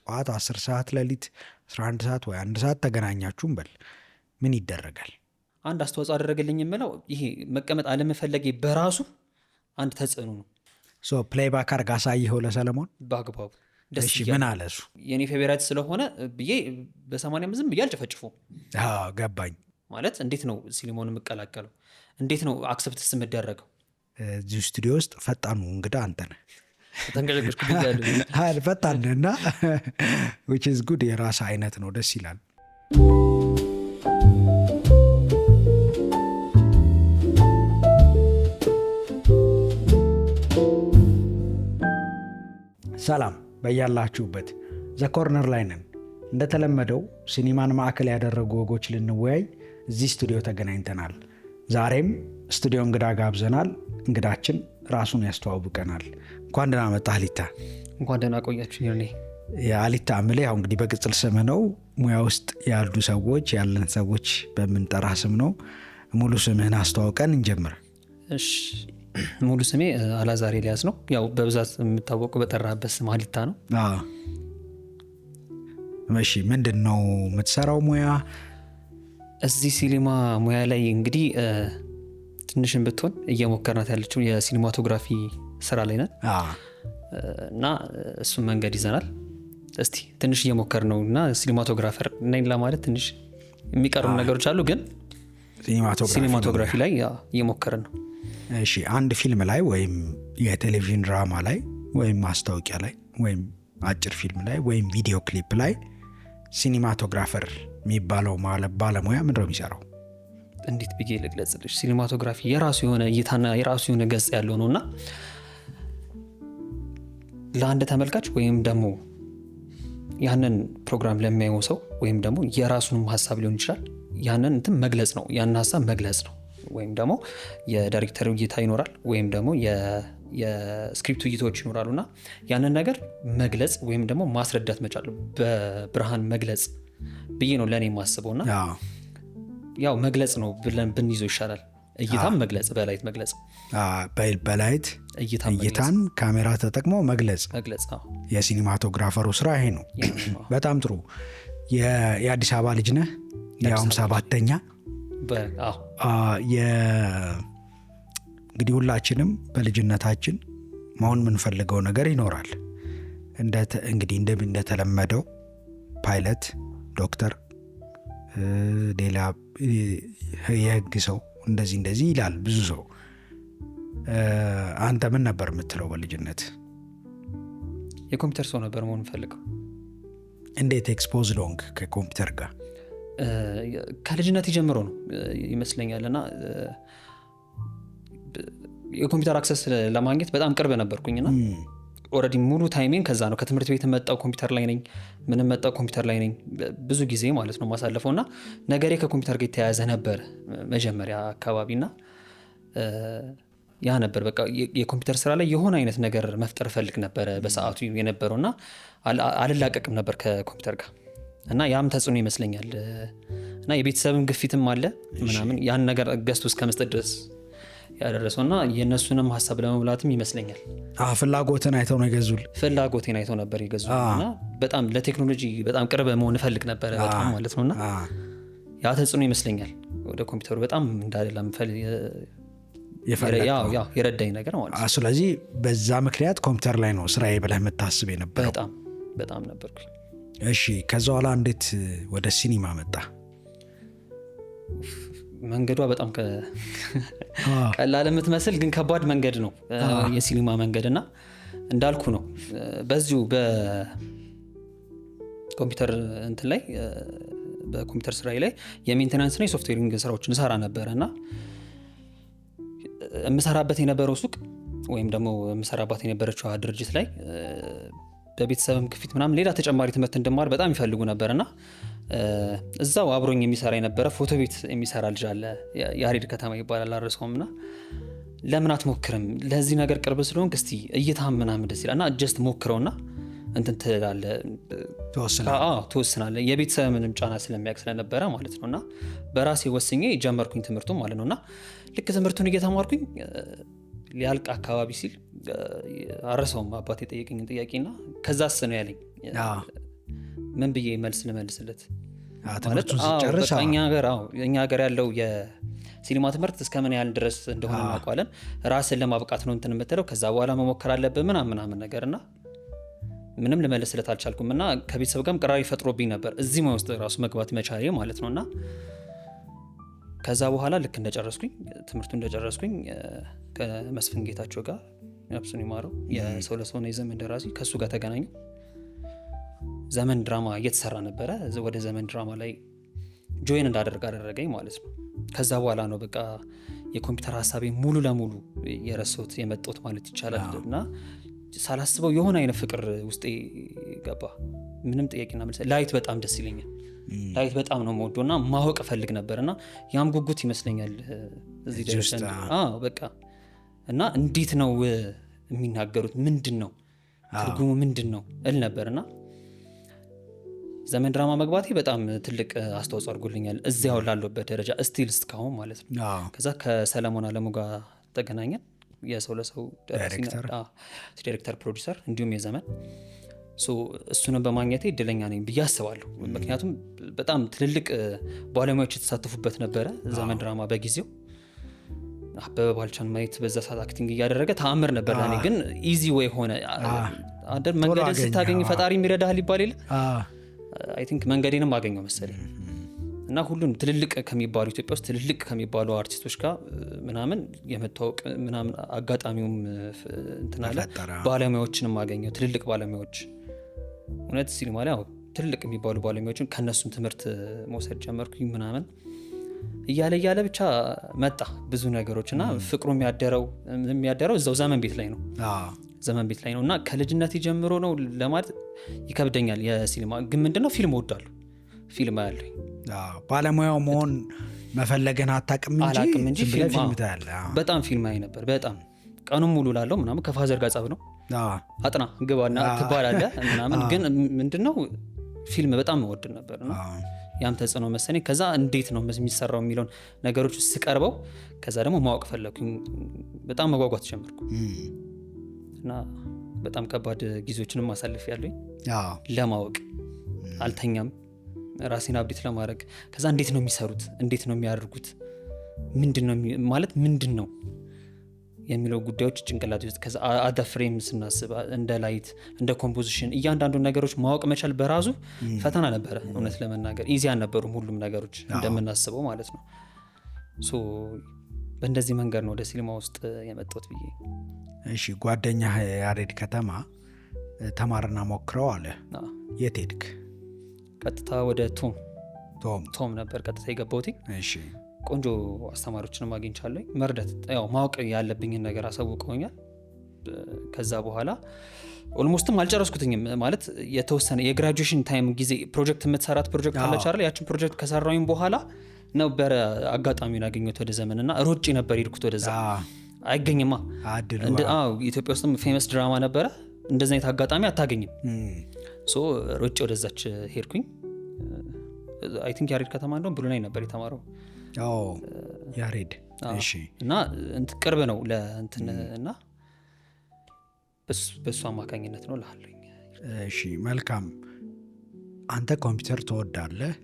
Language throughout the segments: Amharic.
ጠዋት 10 ሰዓት ሌሊት 11 ሰዓት ወይ 1 ሰዓት ተገናኛችሁም በል ምን ይደረጋል? አንድ አስተዋጽኦ አደረገልኝ የምለው ይሄ መቀመጥ አለመፈለጌ በራሱ አንድ ተጽዕኖ ነው። ፕሌይባክ አድርጋ አሳየኸው ለሰለሞን በአግባቡ? እሺ ምን አለ እሱ? የኔ ፌቨራይት ስለሆነ ብዬ በ80 ዝም ብዬ አልጨፈጭፉም። ገባኝ። ማለት እንዴት ነው ሲኒማውን የምቀላቀለው? እንዴት ነው አክሰፕትስ የምደረገው? እዚሁ ስቱዲዮ ውስጥ ፈጣኑ እንግዳ አንተ ነህ። ተንገሸገሽኩ ፈጣን እና which is good። የራስ አይነት ነው፣ ደስ ይላል። ሰላም በያላችሁበት ዘኮርነር ላይ ነን። እንደተለመደው ሲኒማን ማዕከል ያደረጉ ወጎች ልንወያይ እዚህ ስቱዲዮ ተገናኝተናል። ዛሬም ስቱዲዮ እንግዳ ጋብዘናል። እንግዳችን ራሱን ያስተዋውቀናል። እንኳን ደህና መጣህ አሊታ። እንኳን ደህና ቆያችሁ። አሊታ ምለ ያው እንግዲህ በቅጽል ስም ነው። ሙያ ውስጥ ያሉ ሰዎች ያለን ሰዎች በምንጠራ ስም ነው። ሙሉ ስምህን አስተዋውቀን እንጀምር። እሺ፣ ሙሉ ስሜ አላዛር ኤልያስ ነው። ያው በብዛት የምታወቀው በጠራበት ስም አሊታ ነው። እሺ፣ ምንድን ነው የምትሰራው ሙያ? እዚህ ሲኒማ ሙያ ላይ እንግዲህ ትንሽን ብትሆን እየሞከርናት ያለችው የሲኒማቶግራፊ ስራ ላይ ነን እና እሱን መንገድ ይዘናል። እስቲ ትንሽ እየሞከር ነው እና ሲኒማቶግራፈር ነኝ ለማለት ትንሽ የሚቀሩ ነገሮች አሉ፣ ግን ሲኒማቶግራፊ ላይ እየሞከርን ነው። እሺ፣ አንድ ፊልም ላይ ወይም የቴሌቪዥን ድራማ ላይ ወይም ማስታወቂያ ላይ ወይም አጭር ፊልም ላይ ወይም ቪዲዮ ክሊፕ ላይ ሲኒማቶግራፈር የሚባለው ባለሙያ ምንድን ነው የሚሰራው? እንዴት ብዬ ልግለጽልሽ? ሲኒማቶግራፊ የራሱ የሆነ እይታና የራሱ የሆነ ገጽ ያለው ነውና ለአንድ ተመልካች ወይም ደግሞ ያንን ፕሮግራም ለሚያየው ሰው ወይም ደግሞ የራሱንም ሀሳብ ሊሆን ይችላል ያንን እንትን መግለጽ ነው። ያንን ሀሳብ መግለጽ ነው። ወይም ደግሞ የዳይሬክተሩ እይታ ይኖራል ወይም ደግሞ የስክሪፕቱ እይታዎች ይኖራሉና ያንን ነገር መግለጽ ወይም ደግሞ ማስረዳት መቻል፣ በብርሃን መግለጽ ብዬ ነው ለእኔ የማስበውና ያው መግለጽ ነው ብለን ብንይዘው ይሻላል። እይታም መግለጽ፣ በላይት መግለጽ፣ በላይት እይታን ካሜራ ተጠቅሞ መግለጽ የሲኒማቶግራፈሩ ስራ ይሄ ነው። በጣም ጥሩ። የአዲስ አበባ ልጅ ነህ? ያውም 7ኛ። እንግዲህ ሁላችንም በልጅነታችን መሆን የምንፈልገው ነገር ይኖራል። እንግዲህ እንደተለመደው ፓይለት፣ ዶክተር፣ ሌላ የህግ ሰው እንደዚህ ይላል ብዙ ሰው። አንተ ምን ነበር የምትለው በልጅነት? የኮምፒውተር ሰው ነበር መሆን ፈልገው። እንዴት ኤክስፖዝ ሎንግ ከኮምፒውተር ጋር? ከልጅነት ጀምሮ ነው ይመስለኛል እና የኮምፒውተር አክሰስ ለማግኘት በጣም ቅርብ ነበርኩኝና ኦልሬዲ ሙሉ ታይሜን ከዛ ነው። ከትምህርት ቤት መጣው ኮምፒውተር ላይ ነኝ፣ ምንም መጣው ኮምፒውተር ላይ ነኝ። ብዙ ጊዜ ማለት ነው ማሳለፈው እና ነገሬ ከኮምፒውተር ጋር የተያያዘ ነበር መጀመሪያ አካባቢና ያ ነበር በቃ የኮምፒውተር ስራ ላይ የሆነ አይነት ነገር መፍጠር ፈልግ ነበረ በሰዓቱ የነበረውና አልላቀቅም ነበር ከኮምፒውተር ጋር እና ያም ተጽዕኖ ይመስለኛል እና የቤተሰብም ግፊትም አለ ምናምን ያን ነገር ገዝቶ እስከ መስጠት ድረስ ያደረሰውና የነሱንም ሐሳብ ለመብላትም ይመስለኛል። ፍላጎትን አይተው ነው ይገዙል። ፍላጎቴን አይተው ነበር ይገዙልና በጣም ለቴክኖሎጂ በጣም ቅርብ መሆን ፈልግ ነበር በጣም ማለት ነውና ያ ተጽዕኖ ይመስለኛል ወደ ኮምፒውተሩ በጣም እንዳለም የረዳኝ ነገር ማለት ነው። ስለዚህ በዛ ምክንያት ኮምፒውተር ላይ ነው ስራዬ ብለህ የምታስብ የነበረው? በጣም ነበርኩኝ። እሺ፣ ከዛ በኋላ እንዴት ወደ ሲኒማ መጣ? መንገዷ በጣም ቀላል የምትመስል ግን ከባድ መንገድ ነው የሲኒማ መንገድ እና እንዳልኩ ነው በዚሁ በኮምፒውተር እንትን ላይ በኮምፒውተር ስራዬ ላይ የሜንቴናንስ እና የሶፍትዌሪንግ ስራዎችን እሰራ ነበረ እና የምሰራበት የነበረው ሱቅ ወይም ደግሞ የምሰራባት የነበረችው ድርጅት ላይ በቤተሰብም ግፊት ምናምን ሌላ ተጨማሪ ትምህርት እንድማር በጣም ይፈልጉ ነበርና እዛው አብሮኝ የሚሰራ የነበረ ፎቶ ቤት የሚሰራ ልጅ አለ፣ ያሬድ ከተማ ይባላል፣ አልረሳውምና ለምን አትሞክርም? ለዚህ ነገር ቅርብ ስለሆንክ እስቲ እይታ ምናምን ደስ ይላልና ጀስት ሞክረውና እንትን ትላለህ፣ ትወስናለህ። የቤተሰብንም ጫና ስለሚያውቅ ስለነበረ ማለት ነውና በራሴ ወስኜ ጀመርኩኝ ትምህርቱ ማለት ነውና ልክ ትምህርቱን እየተማርኩኝ ሊያልቅ አካባቢ ሲል አረሰውም አባቴ የጠየቀኝን ጥያቄና ከዛስ ነው ያለኝ ምን ብዬ መልስ ልመልስለት ማለት ሲጨርስ እኛ ሀገር ያለው የሲኒማ ትምህርት እስከ ምን ያህል ድረስ እንደሆነ እናውቃለን። ራስን ለማብቃት ነው እንትን የምትለው፣ ከዛ በኋላ መሞከር አለብህ ምናምን ነገር እና ምንም ልመልስለት አልቻልኩም እና ከቤተሰብ ጋርም ቅራሪ ፈጥሮብኝ ነበር እዚህ ሙያ ውስጥ ራሱ መግባት መቻሌ ማለት ነው። እና ከዛ በኋላ ልክ እንደጨረስኩኝ ትምህርቱ እንደጨረስኩኝ ከመስፍን ጌታቸው ጋር ነፍሱን ይማረው የሰው ለሰው ነው የዘመን ደራሲ ከሱ ጋር ተገናኙ። ዘመን ድራማ እየተሰራ ነበረ። ወደ ዘመን ድራማ ላይ ጆይን እንዳደርግ አደረገኝ ማለት ነው። ከዛ በኋላ ነው በቃ የኮምፒውተር ሀሳቤ ሙሉ ለሙሉ የረሳሁት የመጣሁት ማለት ይቻላል። እና ሳላስበው የሆነ አይነት ፍቅር ውስጤ ገባ። ምንም ጥያቄና መልስ። ላይት በጣም ደስ ይለኛል። ላይት በጣም ነው የምወደው እና ማወቅ እፈልግ ነበር እና ያም ጉጉት ይመስለኛል እዚህ ደረሰን። በቃ እና እንዴት ነው የሚናገሩት፣ ምንድን ነው ትርጉሙ ምንድን ነው እል ነበር እና ዘመን ድራማ መግባቴ በጣም ትልቅ አስተዋጽኦ አድርጎልኛል እዚያው ላለበት ደረጃ እስቲል እስካሁን ማለት ነው። ከዛ ከሰለሞን አለሙ ጋር ተገናኘን። የሰው ለሰው ዳይሬክተር ፕሮዲሰር እንዲሁም የዘመን እሱንም በማግኘቴ እድለኛ ነኝ ብዬ አስባለሁ። ምክንያቱም በጣም ትልልቅ ባለሙያዎች የተሳተፉበት ነበረ ዘመን ድራማ በጊዜው። አበበ ባልቻን ማየት በዛ ሰዓት አክቲንግ እያደረገ ተአምር ነበር ለኔ። ግን ኢዚ ወይ ሆነ አደር መንገድን ስታገኝ ፈጣሪ የሚረዳህ ሊባል የለ አይ ቲንክ መንገዴንም አገኘው መሰለኝ እና ሁሉም ትልልቅ ከሚባሉ ኢትዮጵያ ውስጥ ትልልቅ ከሚባሉ አርቲስቶች ጋር ምናምን የመታወቅ ምናምን አጋጣሚውም እንትናለ ባለሙያዎችንም አገኘው። ትልልቅ ባለሙያዎች እውነት ሲኒማ ላይ ትልልቅ የሚባሉ ባለሙያዎችን ከነሱም ትምህርት መውሰድ ጀመርኩኝ ምናምን እያለ ብቻ መጣ ብዙ ነገሮች እና ፍቅሩ የሚያደረው እዛው ዘመን ቤት ላይ ነው። ዘመን ቤት ላይ ነው እና ከልጅነት ጀምሮ ነው ለማለት ይከብደኛል። የሲኒማ ግን ምንድነው ፊልም እወዳለሁ። ፊልም ያለኝ ባለሙያው መሆን መፈለገን አታውቅም እንጂ ፊልም ታያለ። በጣም ፊልም አይ ነበር። በጣም ቀኑን ሙሉ ላለው ምናምን ከፋዘር ጋር ጸብ ነው አጥና ግባና ትባላለህ ምናምን። ግን ምንድነው ፊልም በጣም እወድ ነበር እና ያም ተጽዕኖ መሰለኝ። ከዛ እንዴት ነው የሚሰራው የሚለውን ነገሮች ስቀርበው ከዛ ደግሞ ማወቅ ፈለኩኝ። በጣም መጓጓት ጀመርኩ እና በጣም ከባድ ጊዜዎችንም አሳልፍ ያለኝ ለማወቅ አልተኛም፣ ራሴን አብዴት ለማድረግ። ከዛ እንዴት ነው የሚሰሩት፣ እንዴት ነው የሚያደርጉት፣ ምንድን ነው የሚለው ጉዳዮች ጭንቅላት ውስጥ። ከዛ አደ ፍሬም ስናስብ እንደ ላይት እንደ ኮምፖዚሽን እያንዳንዱ ነገሮች ማወቅ መቻል በራሱ ፈተና ነበረ። እውነት ለመናገር ኢዚ አልነበሩም ሁሉም ነገሮች እንደምናስበው ማለት ነው። በእንደዚህ መንገድ ነው ወደ ሲኒማ ውስጥ የመጣሁት ብዬ። እሺ ጓደኛ ያሬድ ከተማ ተማርና ሞክረው አለ። የት ሄድክ? ቀጥታ ወደ ቶም ነበር ቀጥታ የገባሁት። እሺ ቆንጆ አስተማሪዎችንም አግኝቻለሁ። መርዳት ማወቅ ያለብኝን ነገር አሳውቀውኛል። ከዛ በኋላ ኦልሞስትም አልጨረስኩትኝም ማለት የተወሰነ የግራጁዌሽን ታይም ጊዜ ፕሮጀክት የምትሰራት ፕሮጀክት አለች አይደል? ያችን ፕሮጀክት ከሰራሁኝ በኋላ ነበረ አጋጣሚውን ያገኘሁት ወደ ዘመን እና ሮጬ ነበር ሄድኩት ወደዛ። አይገኝማ ኢትዮጵያ ውስጥም ፌመስ ድራማ ነበረ፣ እንደዚህ አይነት አጋጣሚ አታገኝም። ሮጬ ወደዛች ሄድኩኝ። አይ ቲንክ ያሬድ ከተማ እንደውም ብሉ ላይ ነበር የተማረው ያሬድ። እሺ እና ቅርብ ነው ለእንትን እና በሱ አማካኝነት ነው ላሉኝ። እሺ መልካም። አንተ ኮምፒውተር ትወዳለህ፣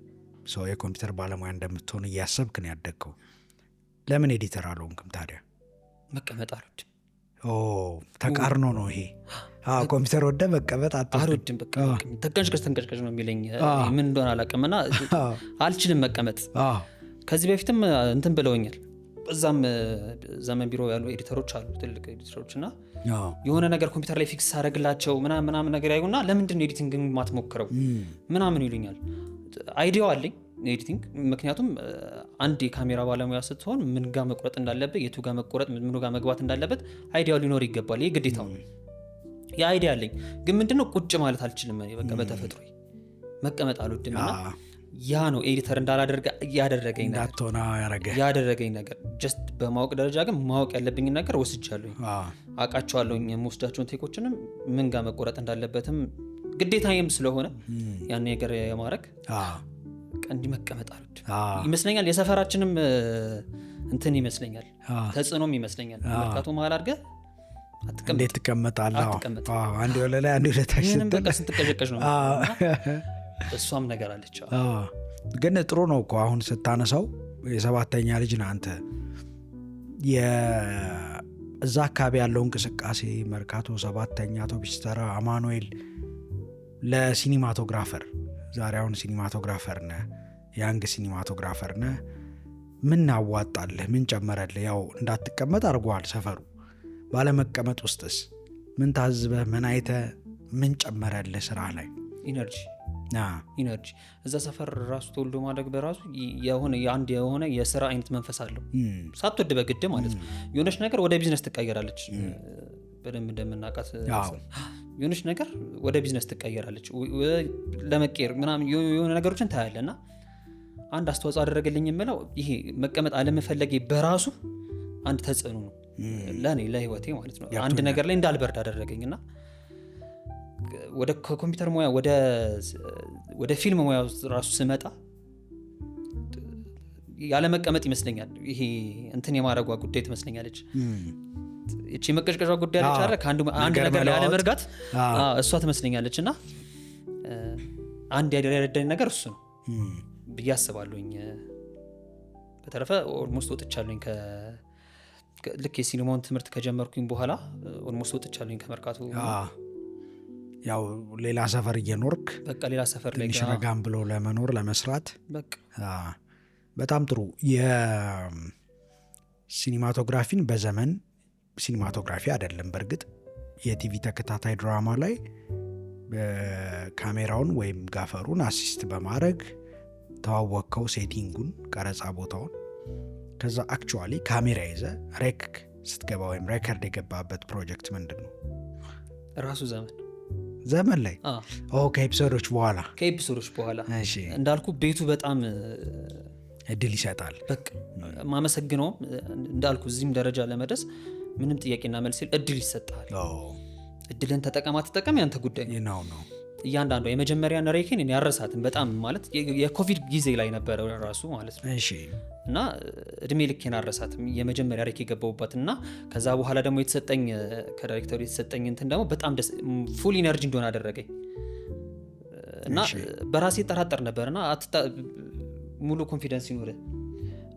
ሰው የኮምፒውተር ባለሙያ እንደምትሆን እያሰብክ ነው ያደግከው። ለምን ኤዲተር አልሆንክም ታዲያ? መቀመጥ አልወድም። ተቃርኖ ነው ይሄ። ኮምፒውተር ወደ መቀመጥ አልወድም። በቃ ተንቀጭቀጭ ነው የሚለኝ። ምን እንደሆነ አላውቅም እና አልችልም መቀመጥ። ከዚህ በፊትም እንትን ብለውኛል። በዛም ዘመን ቢሮ ያሉ ኤዲተሮች አሉ፣ ትልቅ ኤዲተሮች እና የሆነ ነገር ኮምፒውተር ላይ ፊክስ አደረግላቸው ምናምን ነገር ያዩና ለምንድን ነው ኤዲቲንግ ማትሞክረው ምናምን ይሉኛል። አይዲያው አለኝ ኤዲቲንግ። ምክንያቱም አንድ የካሜራ ባለሙያ ስትሆን ምን ጋር መቁረጥ እንዳለበት፣ የቱ ጋር መቆረጥ፣ ምን ጋር መግባት እንዳለበት አይዲያው ሊኖር ይገባል። ይሄ ግዴታው ነው። ያ አይዲያ አለኝ፣ ግን ምንድነው ቁጭ ማለት አልችልም። በቃ በተፈጥሮ መቀመጥ አልወድም እና ያ ነው ኤዲተር እንዳላደርግ ያደረገኝ ነገር። ጀስት በማወቅ ደረጃ ግን ማወቅ ያለብኝን ነገር ወስጃለሁ፣ አውቃቸዋለሁ። የምወስዳቸውን ቴኮችንም ምን ጋር መቆረጥ እንዳለበትም ግዴታዬም ስለሆነ ያን ነገር የማድረግ እንዲህ መቀመጥ አልወድም ይመስለኛል። የሰፈራችንም እንትን ይመስለኛል፣ ተጽዕኖም ይመስለኛል። መርካቶ መሀል አድርገህ እንዴት ትቀመጣለህ? አንድ ወለላይ አንድ ወለታች ስትል ስትቀዠቀዥ ነው እሷም ነገር አለች። ግን ጥሩ ነው እኮ አሁን ስታነሳው የ7ኛ ልጅ ነህ አንተ። እዛ አካባቢ ያለው እንቅስቃሴ መርካቶ፣ 7ኛ፣ አውቶቡስ ተራ፣ አማኑኤል ለሲኒማቶግራፈር ዛሬ አሁን ሲኒማቶግራፈር ነህ፣ ያንግ ሲኒማቶግራፈር ነህ። ምን አዋጣልህ? ምን ጨመረልህ? ያው እንዳትቀመጥ አድርጓል ሰፈሩ። ባለመቀመጥ ውስጥስ ምን ታዝበህ ምን አይተህ ምን ጨመረልህ ስራ ላይ? ኢነርጂ እዛ ሰፈር ራሱ ተወልዶ ማደግ በራሱ የሆነ የስራ አይነት መንፈስ አለው። ሳትወድ በግድ ማለት ነው። የሆነች ነገር ወደ ቢዝነስ ትቀየራለች። በደንብ እንደምናውቃት የሆነች ነገር ወደ ቢዝነስ ትቀየራለች። ለመቀየር ምናምን የሆነ ነገሮችን ታያለና አንድ አስተዋጽኦ አደረገልኝ የምለው ይሄ መቀመጥ አለመፈለጌ በራሱ አንድ ተጽዕኖ ነው ለእኔ ለህይወቴ ማለት ነው። አንድ ነገር ላይ እንዳልበርድ አደረገኝና ወደ ኮምፒውተር ሙያ ወደ ፊልም ሙያ ራሱ ስመጣ ያለ መቀመጥ ይመስለኛል ይሄ እንትን የማረጓ ጉዳይ ትመስለኛለች። እቺ መቀጭቀጫ ጉዳይ አለች አይደል? አንድ ነገር ላይ ያለ መርጋት እሷ ትመስለኛለች። እና አንድ ያደረደኝ ነገር እሱ ነው ብዬ አስባለሁኝ። በተረፈ ኦልሞስት ወጥቻለሁኝ ልክ የሲኒማውን ትምህርት ከጀመርኩኝ በኋላ ኦልሞስት ወጥቻለሁኝ ከመርካቶ። ያው ሌላ ሰፈር እየኖርክ በቃ ሌላ ሰፈር ላይ ረጋም ብሎ ለመኖር ለመስራት በቃ በጣም ጥሩ። የሲኒማቶግራፊን በዘመን ሲኒማቶግራፊ አይደለም በእርግጥ የቲቪ ተከታታይ ድራማ ላይ ካሜራውን ወይም ጋፈሩን አሲስት በማድረግ ተዋወቅከው፣ ሴቲንጉን፣ ቀረጻ ቦታውን። ከዛ አክቹዋሊ ካሜራ ይዘ ሬክ ስትገባ ወይም ሬከርድ የገባበት ፕሮጀክት ምንድን ነው? ራሱ ዘመን ላይ ከኤፒሶዶች በኋላ እንዳልኩ ቤቱ በጣም እድል ይሰጣል። በቃ ማመሰግነውም እንዳልኩ እዚህም ደረጃ ለመድረስ ምንም ጥያቄና መልስ እድል ይሰጣል። እድልን ተጠቀም ያንተ ጉዳይ ነው። እያንዳንዱ የመጀመሪያን ሬኬን ያረሳትን በጣም ማለት የኮቪድ ጊዜ ላይ ነበረ ራሱ ማለት ነው። እና እድሜ ልኬን አረሳትም የመጀመሪያ ሬክ የገባውባት። እና ከዛ በኋላ ደግሞ የተሰጠኝ ከዳይሬክተሩ የተሰጠኝ እንትን ደግሞ በጣም ፉል ኢነርጂ እንደሆነ አደረገኝ። እና በራሴ ጠራጠር ነበርና ሙሉ ኮንፊደንስ ይኖር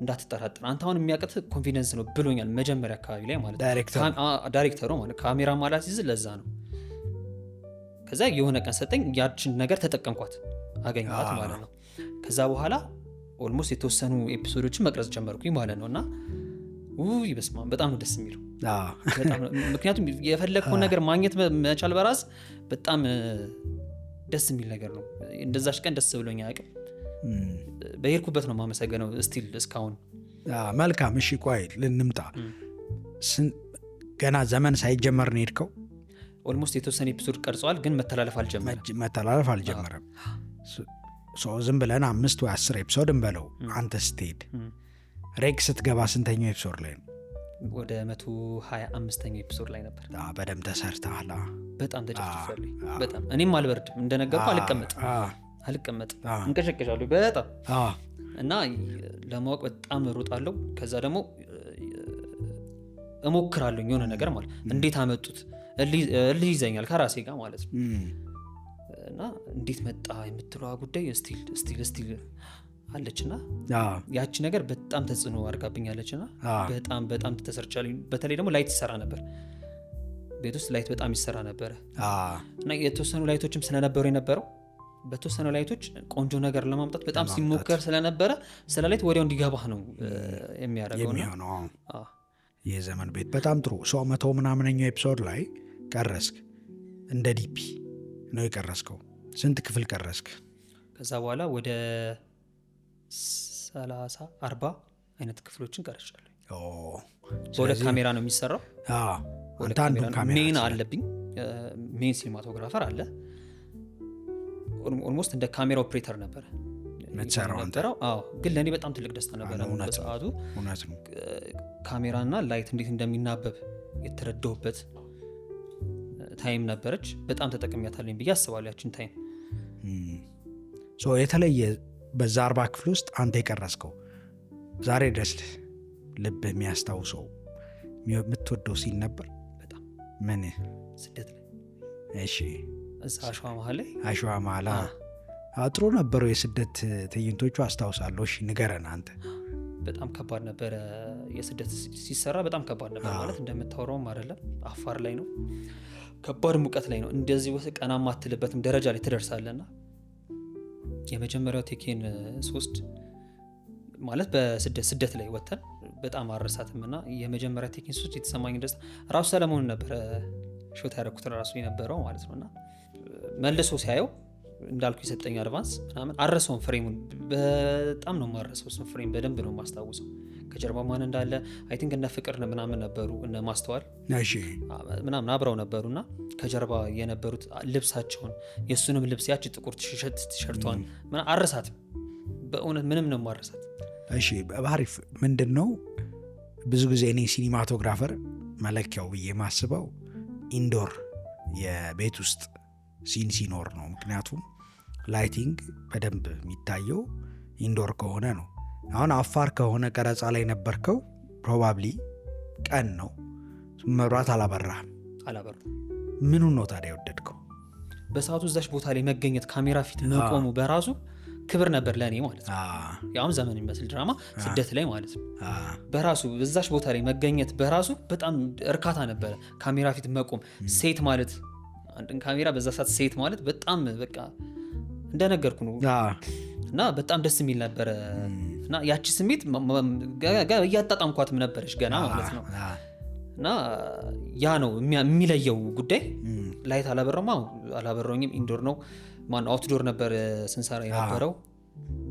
እንዳትጠራጠር አንተ አሁን የሚያቅት ኮንፊደንስ ነው ብሎኛል መጀመሪያ አካባቢ ላይ ማለት ዳይሬክተሩ ማለት ካሜራ ማለት ይዝ ለዛ ነው። ከዛ የሆነ ቀን ሰጠኝ፣ ያችን ነገር ተጠቀምኳት አገኘኋት ማለት ነው። ከዛ በኋላ ኦልሞስት የተወሰኑ ኤፒሶዶችን መቅረጽ ጀመርኩኝ ማለት ነው። እና ይበስማ በጣም ነው ደስ የሚለው። ምክንያቱም የፈለግከውን ነገር ማግኘት መቻል በራስ በጣም ደስ የሚል ነገር ነው። እንደዛች ቀን ደስ ብሎኝ አያውቅም። በሄድኩበት ነው ማመሰገነው ስቲል እስካሁን። መልካም እሺ፣ ቆይ ልንምጣ። ገና ዘመን ሳይጀመር ነው ሄድከው? ኦልሞስት የተወሰነ ኤፒሶድ ቀርጸዋል፣ ግን መተላለፍ አልጀመረም። ዝም ብለን 5 ወይ 10 ኤፒሶድ እንበለው። አንተ ስትሄድ ሬክ ስትገባ ስንተኛው ኤፒሶድ ላይ ነው? ወደ 125ኛው ኤፒሶድ ላይ ነበር። በደንብ ተሰርተሃል። በጣም ተጨፍጭፋለሁ። በጣም እኔም አልበርድም እንደነገርኩ አልቀመጥም እንቀሸቀሻለሁ በጣም እና ለማወቅ በጣም እሮጣለሁ። ከዛ ደግሞ እሞክራለሁ የሆነ ነገር ማለት እንዴት አመጡት እልህ ይዘኛል ከራሴ ጋር ማለት ነው። እና እንዴት መጣ የምትለዋ ጉዳይ ስቲል አለችና ያቺ ነገር በጣም ተጽዕኖ አድርጋብኛለችና በጣም ተሰርቻለሁ። በተለይ ደግሞ ላይት ይሰራ ነበር ቤት ውስጥ ላይት በጣም ይሰራ ነበረ እና የተወሰኑ ላይቶችም ስለነበሩ የነበረው በተወሰኑ ላይቶች ቆንጆ ነገር ለማምጣት በጣም ሲሞከር ስለነበረ ስለ ላይት ወዲያው እንዲገባህ ነው የሚያደርገው። የዘመን ቤት በጣም ጥሩ። 100 ምናምነኛው ኤፒሶድ ላይ ቀረስክ። እንደ ዲፒ ነው የቀረስከው። ስንት ክፍል ቀረስክ? ከዛ በኋላ ወደ 30-40 አይነት ክፍሎችን ቀርጫለሁ። በሁለት ካሜራ ነው የሚሰራው። ሜን አለብኝ፣ ሜን ሲኒማቶግራፈር አለ። ኦልሞስት እንደ ካሜራ ኦፕሬተር ነበረ ነበረው። ግን ለእኔ በጣም ትልቅ ደስታ ነበረ በሰዓቱ። ካሜራና ላይት እንዴት እንደሚናበብ የተረዳሁበት ታይም ነበረች። በጣም ተጠቅሚያታለኝ ብዬ አስባለሁ ያችን ታይም። የተለየ በዛ 40 ክፍል ውስጥ አንተ የቀረስከው ዛሬ ድረስ ልብህ የሚያስታውሰው የምትወደው ሲል ነበር? በጣም ምን? ስደት ላይ እሺ፣ እዛ አሸዋ መሀል ላይ አሸዋ መሀል ጥሩ ነበሩ የስደት ትዕይንቶቹ አስታውሳለሁ። እሺ ንገረን አንተ። በጣም ከባድ ነበረ የስደት ሲሰራ በጣም ከባድ ነበር። ማለት እንደምታወራውም አይደለም፣ አፋር ላይ ነው፣ ከባድ ሙቀት ላይ ነው። እንደዚህ ወስ ቀና ማትልበትም ደረጃ ላይ ትደርሳለና የመጀመሪያው ቴኬን 3 ማለት በስደት ላይ ወተን በጣም አረሳትም እና የመጀመሪያ ቴኬን 3 የተሰማኝ ደስታ ራሱ ሰለሞን ነበረ ሾት ያደረኩት ራሱ የነበረው ማለት ነውና መልሶ ሲያየው እንዳልኩ የሰጠኝ አድቫንስ ምናምን አረሰውን ፍሬሙን በጣም ነው ማረሰው። እሱን ፍሬም በደንብ ነው ማስታውሰው። ከጀርባ ማን እንዳለ አይ ቲንክ እነ ፍቅር ምናምን ነበሩ፣ እነ ማስተዋል ምናምን አብረው ነበሩና ከጀርባ የነበሩት ልብሳቸውን የእሱንም ልብስ ያቺ ጥቁር ቲሸርቷን ምናምን አረሳትም። በእውነት ምንም ነው ማረሳት። እሺ ባሪፍ ምንድን ነው ብዙ ጊዜ እኔ ሲኒማቶግራፈር መለኪያው ብዬ ማስበው ኢንዶር የቤት ውስጥ ሲን ሲኖር ነው። ምክንያቱም ላይቲንግ በደንብ የሚታየው ኢንዶር ከሆነ ነው። አሁን አፋር ከሆነ ቀረጻ ላይ ነበርከው ፕሮባብሊ ቀን ነው፣ መብራት አላበራህም። ምኑን ነው ታዲያ የወደድከው? በሰዓቱ እዛች ቦታ ላይ መገኘት፣ ካሜራ ፊት መቆሙ በራሱ ክብር ነበር ለእኔ ማለት ነው። ያውም ዘመን የሚመስል ድራማ ስደት ላይ ማለት ነው። በራሱ በዛች ቦታ ላይ መገኘት በራሱ በጣም እርካታ ነበረ። ካሜራ ፊት መቆም ሴት ማለት አንድን ካሜራ በዛ ሰዓት ሴት ማለት በጣም በቃ እንደነገርኩ ነው እና በጣም ደስ የሚል ነበረ እና ያቺ ስሜት እያጣጣምኳትም ነበረች ገና ማለት ነው። እና ያ ነው የሚለየው ጉዳይ። ላይት አላበራኝም። ኢንዶር ነው ማን አውትዶር ነበር ስንሰራ የነበረው።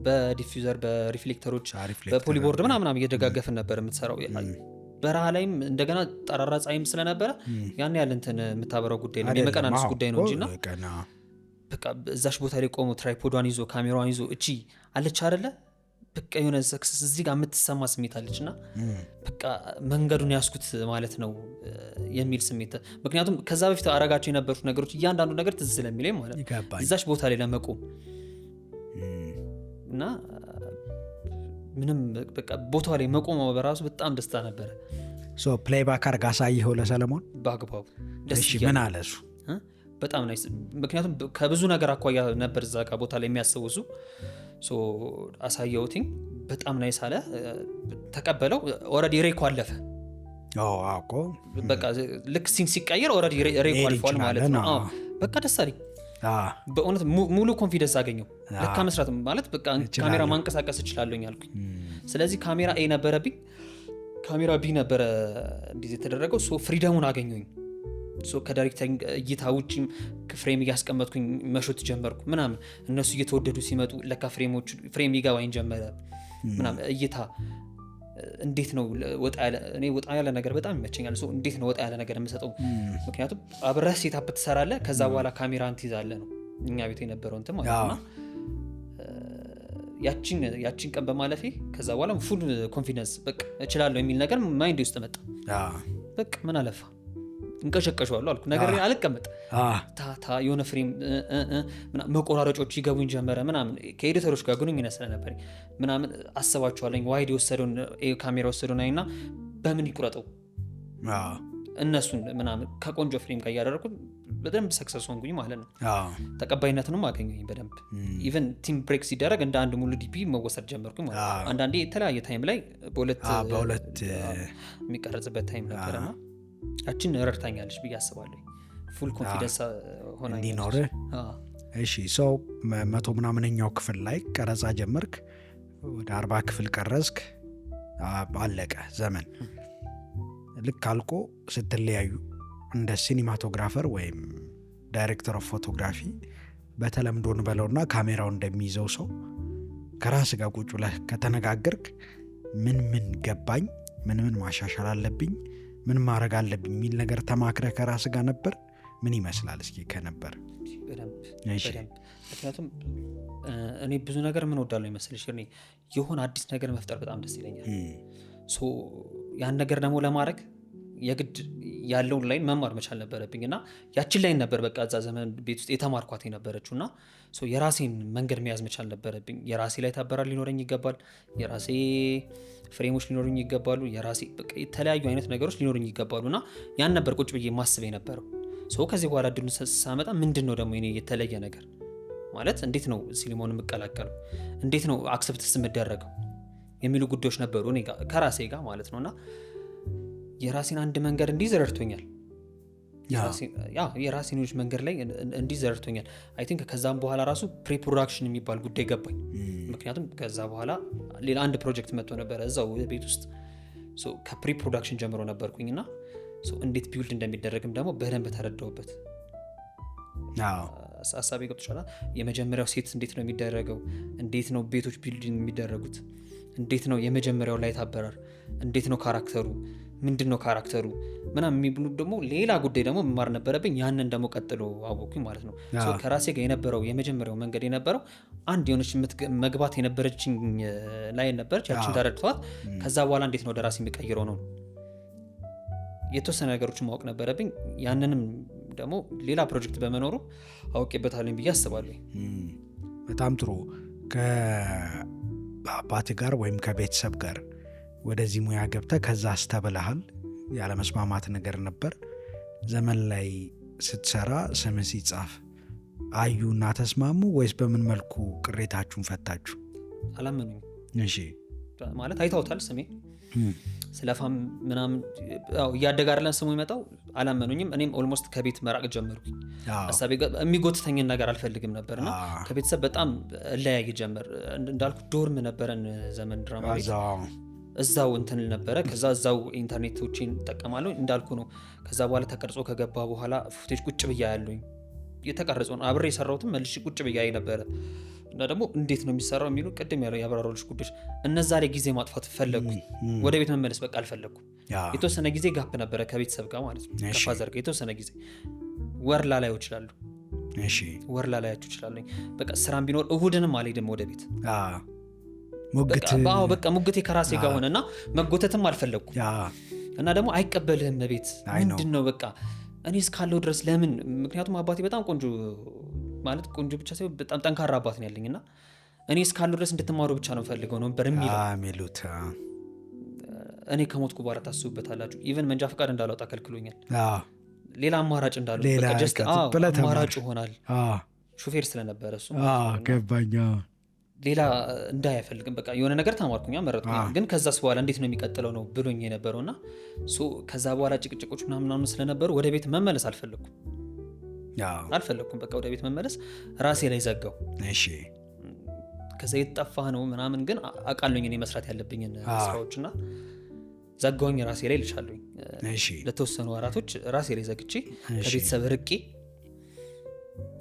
በዲፊውዘር በሪፍሌክተሮች በፖሊቦርድ ምናምን እየደጋገፍን ነበር የምትሰራው። በረሃ ላይም እንደገና ጠራራ ፀሐይም ስለነበረ ያን ያህል እንትን የምታበራው ጉዳይ ነው፣ የመቀናነስ ጉዳይ ነው እንጂና በቃ እዛሽ ቦታ ላይ ቆሞ ትራይፖዷን ይዞ ካሜራዋን ይዞ እቺ አለች አይደለ በቃ የሆነ እዚህ ጋር የምትሰማ ስሜት አለችና በቃ መንገዱን ያስኩት ማለት ነው የሚል ስሜት። ምክንያቱም ከዛ በፊት አረጋቸው የነበሩት ነገሮች እያንዳንዱ ነገር ትዝ ስለሚለኝ ማለት ነው እዛሽ ቦታ ላይ ለመቆም እና ምንም በቃ ቦታው ላይ መቆም በራሱ በጣም ደስታ ነበረ። ፕሌይባክ አርጋ አሳየኸው ለሰለሞን በአግባቡ? እሺ ምን አለ እሱ? በጣም ናይስ። ምክንያቱም ከብዙ ነገር አኳያ ነበር እዛ ጋር ቦታ ላይ የሚያስታውሱ አሳየሁትኝ። በጣም ናይስ አለ፣ ተቀበለው። ኦልሬዲ ሬኮ አለፈ። በቃ ልክ ሲን ሲቀየር ኦልሬዲ ሬኮ አልፏል ማለት ነው። በቃ ደስ አለኝ በእውነት ሙሉ ኮንፊደንስ አገኘው። ለካ መስራት ማለት በቃ ካሜራ ማንቀሳቀስ እችላለሁ አልኩኝ። ስለዚህ ካሜራ ኤ ነበረብኝ፣ ካሜራ ቢ ነበረ እንደዚህ የተደረገው። ፍሪደሙን አገኘሁኝ። ከዳይሬክተሪንግ እይታ ውጪም ፍሬም እያስቀመጥኩኝ መሾት ጀመርኩ ምናምን። እነሱ እየተወደዱ ሲመጡ ለካ ፍሬም ይገባኝ ጀመረ ምናምን። እይታ እንዴት ነው ወጣ ያለ ነገር በጣም ይመቸኛል። እንዴት ነው ወጣ ያለ ነገር የምሰጠው? ምክንያቱም አብረህ ሴታፕ ትሰራለህ፣ ከዛ በኋላ ካሜራን ትይዛለህ ነው እኛ ቤት የነበረው እንትን ማለት ነው። ያቺን ቀን በማለፌ ከዛ በኋላ ፉል ኮንፊደንስ በቃ እችላለሁ የሚል ነገር ማይንድ ውስጥ መጣ። በቃ ምን አለፋ እንቀሸቀሸዋለሁ አልኩ። ነገር አልቀመጥ ታታ የሆነ ፍሬም መቆራረጮች ይገቡኝ ጀመረ ምናምን። ከኤዲተሮች ጋር ግንኙነት ስለነበር ምናምን አሰባቸዋለኝ። ዋይድ የወሰደውን ካሜራ ወሰደውን አይና በምን ይቁረጠው እነሱን ምናምን ከቆንጆ ፍሬም ጋር እያደረኩት በደንብ ሰክሰስ ሆንኩኝ ማለት ነው። ተቀባይነትንም አገኘኝ በደንብ። ኢቨን ቲም ብሬክ ሲደረግ እንደ አንድ ሙሉ ዲፒ መወሰድ ጀመርኩኝ ማለት ነው። አንዳንዴ የተለያየ ታይም ላይ በሁለት የሚቀረጽበት ታይም ነበረና ያችን ረድታኛለች ብዬ አስባለሁ። ፉል ኮንፊደንስ ሆና እንዲኖር። እሺ ሰው 100 ምናምነኛው ክፍል ላይ ቀረጻ ጀመርክ፣ ወደ 40 ክፍል ቀረጽክ፣ አለቀ ዘመን። ልክ አልቆ ስትለያዩ እንደ ሲኒማቶግራፈር ወይም ዳይሬክተር ኦፍ ፎቶግራፊ በተለምዶ እንበለውና ካሜራው እንደሚይዘው ሰው ከራስ ጋር ቁጭ ብለህ ከተነጋገርክ ምን ገባኝ፣ ምን ማሻሻል አለብኝ፣ ምን ማድረግ አለብኝ የሚል ነገር ተማክረህ ከራስ ጋር ነበር? ምን ይመስላል እስኪ ከነበር? ምክንያቱም እኔ ብዙ ነገር ምን ወዳለሁ ይመስልሽ፣ እኔ የሆነ አዲስ ነገር መፍጠር በጣም ደስ ይለኛል። ያን ነገር ደግሞ ለማድረግ የግድ ያለውን ላይን መማር መቻል ነበረብኝ እና ያችን ላይን ነበር በቃ እዛ ዘመን ቤት ውስጥ የተማርኳት የነበረችው እና የራሴን መንገድ መያዝ መቻል ነበረብኝ። የራሴ ላይ ታበራል ሊኖረኝ ይገባል፣ የራሴ ፍሬሞች ሊኖሩኝ ይገባሉ፣ የራሴ በቃ የተለያዩ አይነት ነገሮች ሊኖሩኝ ይገባሉ እና ያን ነበር ቁጭ ብዬ ማስበው የነበረው። ከዚህ በኋላ እድሉን ሳመጣ ምንድን ነው ደግሞ እኔ የተለየ ነገር ማለት እንዴት ነው ሲኒማውን የምቀላቀለው፣ እንዴት ነው አክሰፕትስ የምደረገው የሚሉ ጉዳዮች ነበሩ እኔ ጋር ከራሴ ጋር ማለት ነውና የራሴን አንድ መንገድ እንዲዘረርቶኛል የራሴን መንገድ ላይ እንዲዘረርቶኛል። አይ ቲንክ ከዛም በኋላ ራሱ ፕሪፕሮዳክሽን የሚባል ጉዳይ ገባኝ። ምክንያቱም ከዛ በኋላ ሌላ አንድ ፕሮጀክት መጥቶ ነበረ እዛው ቤት ውስጥ ከፕሪፕሮዳክሽን ጀምሮ ነበርኩኝና እንዴት ቢውልድ እንደሚደረግም ደግሞ በደንብ ተረዳውበት። ሀሳቤ ገብቶሻል? የመጀመሪያው ሴት እንዴት ነው የሚደረገው፣ እንዴት ነው ቤቶች ቢልዲንግ የሚደረጉት፣ እንዴት ነው የመጀመሪያው ላይት አበራር፣ እንዴት ነው ካራክተሩ፣ ምንድነው ካራክተሩ ምናምን የሚብሉ ደግሞ ሌላ ጉዳይ ደግሞ መማር ነበረብኝ። ያንን ደግሞ ቀጥሎ አወኩኝ ማለት ነው። ከራሴ ጋር የነበረው የመጀመሪያው መንገድ የነበረው አንድ የሆነች መግባት የነበረችኝ ላይ ነበረች፣ ያችን ተረድተዋት ከዛ በኋላ እንዴት ነው ወደ ራሴ የሚቀይረው ነው። የተወሰነ ነገሮችን ማወቅ ነበረብኝ። ያንንም ደግሞ ሌላ ፕሮጀክት በመኖሩ አውቄበታለኝ ብዬ አስባለሁ። በጣም ጥሩ። ከአባት ጋር ወይም ከቤተሰብ ጋር ወደዚህ ሙያ ገብተህ ከዛ አስተብልሃል። ያለመስማማት ነገር ነበር። ዘመን ላይ ስትሰራ ስምህ ሲጻፍ አዩና ተስማሙ ወይስ በምን መልኩ ቅሬታችሁን ፈታችሁ? አላመኑኝ። እሺ ማለት አይታውታል ስሜ ስለፋም ምናምን እያደገ አይደለም ስሙ ይመጣው። አላመኑኝም። እኔም ኦልሞስት ከቤት መራቅ ጀመርኩ። ሀሳቤ የሚጎትተኝን ነገር አልፈልግም ነበርና ከቤተሰብ በጣም እለያይ ጀመር። እንዳልኩ ዶርም ነበረን ዘመን ድራማ ቤት እዛው እንትን ነበረ። ከዛ እዛው ኢንተርኔቶችን እጠቀማለሁ እንዳልኩ ነው። ከዛ በኋላ ተቀርጾ ከገባ በኋላ ፉቴጅ ቁጭ ብያ ያለኝ የተቀረጸውን አብሬ የሰራሁትን መልሼ ቁጭ ብያ ነበረ እና ደግሞ እንዴት ነው የሚሰራው የሚሉ ቅድም ያለው ያብራራሎች ጉዳዮች እነዛ ላይ ጊዜ ማጥፋት ፈለግኩኝ። ወደ ቤት መመለስ በቃ አልፈለግኩም። የተወሰነ ጊዜ ጋፕ ነበረ ከቤተሰብ ጋር ማለት ነው። ከፋዘር ጋር የተወሰነ ጊዜ ወር ላላየው ይችላሉ። ወር ላላያችሁ ይችላሉ። በቃ ስራም ቢኖር እሁድንም አልሄድም ወደ ቤት። በቃ ሙግቴ ከራሴ ጋር ሆነና መጎተትም አልፈለግኩም እና ደግሞ አይቀበልህም ቤት ምንድን ነው በቃ እኔ እስካለው ድረስ ለምን? ምክንያቱም አባቴ በጣም ቆንጆ ማለት ቆንጆ ብቻ ሳይሆን በጣም ጠንካራ አባት ነው ያለኝና እኔ እስካለው ድረስ እንድትማሩ ብቻ ነው ፈልገው ነበር የሚሉት። እኔ ከሞትኩ በኋላ ታስቡበታላችሁ። ኢቨን መንጃ ፈቃድ እንዳላወጣ ከልክሎኛል። ሌላ አማራጭ እንዳለው በቃ ጀስት አማራጭ ይሆናል። ሹፌር ስለነበረ እሱ ገባኛ። ሌላ እንዳይፈልግም በቃ የሆነ ነገር ተማርኩኛ መረጥኩኛ። ግን ከዛስ በኋላ እንዴት ነው የሚቀጥለው ነው ብሎኝ የነበረውና ከዛ በኋላ ጭቅጭቆች ምናምን ስለነበሩ ወደ ቤት መመለስ አልፈለኩም። በቃ ወደ ቤት መመለስ ራሴ ላይ ዘጋው። እሺ ከዛ የተጠፋ ነው ምናምን ግን አቃለኝ እኔ መስራት ያለብኝን ስራዎችና ዘጋውኝ ራሴ ላይ ልቻለኝ። ለተወሰኑ ወራቶች ራሴ ላይ ዘግቼ ከቤተሰብ ርቄ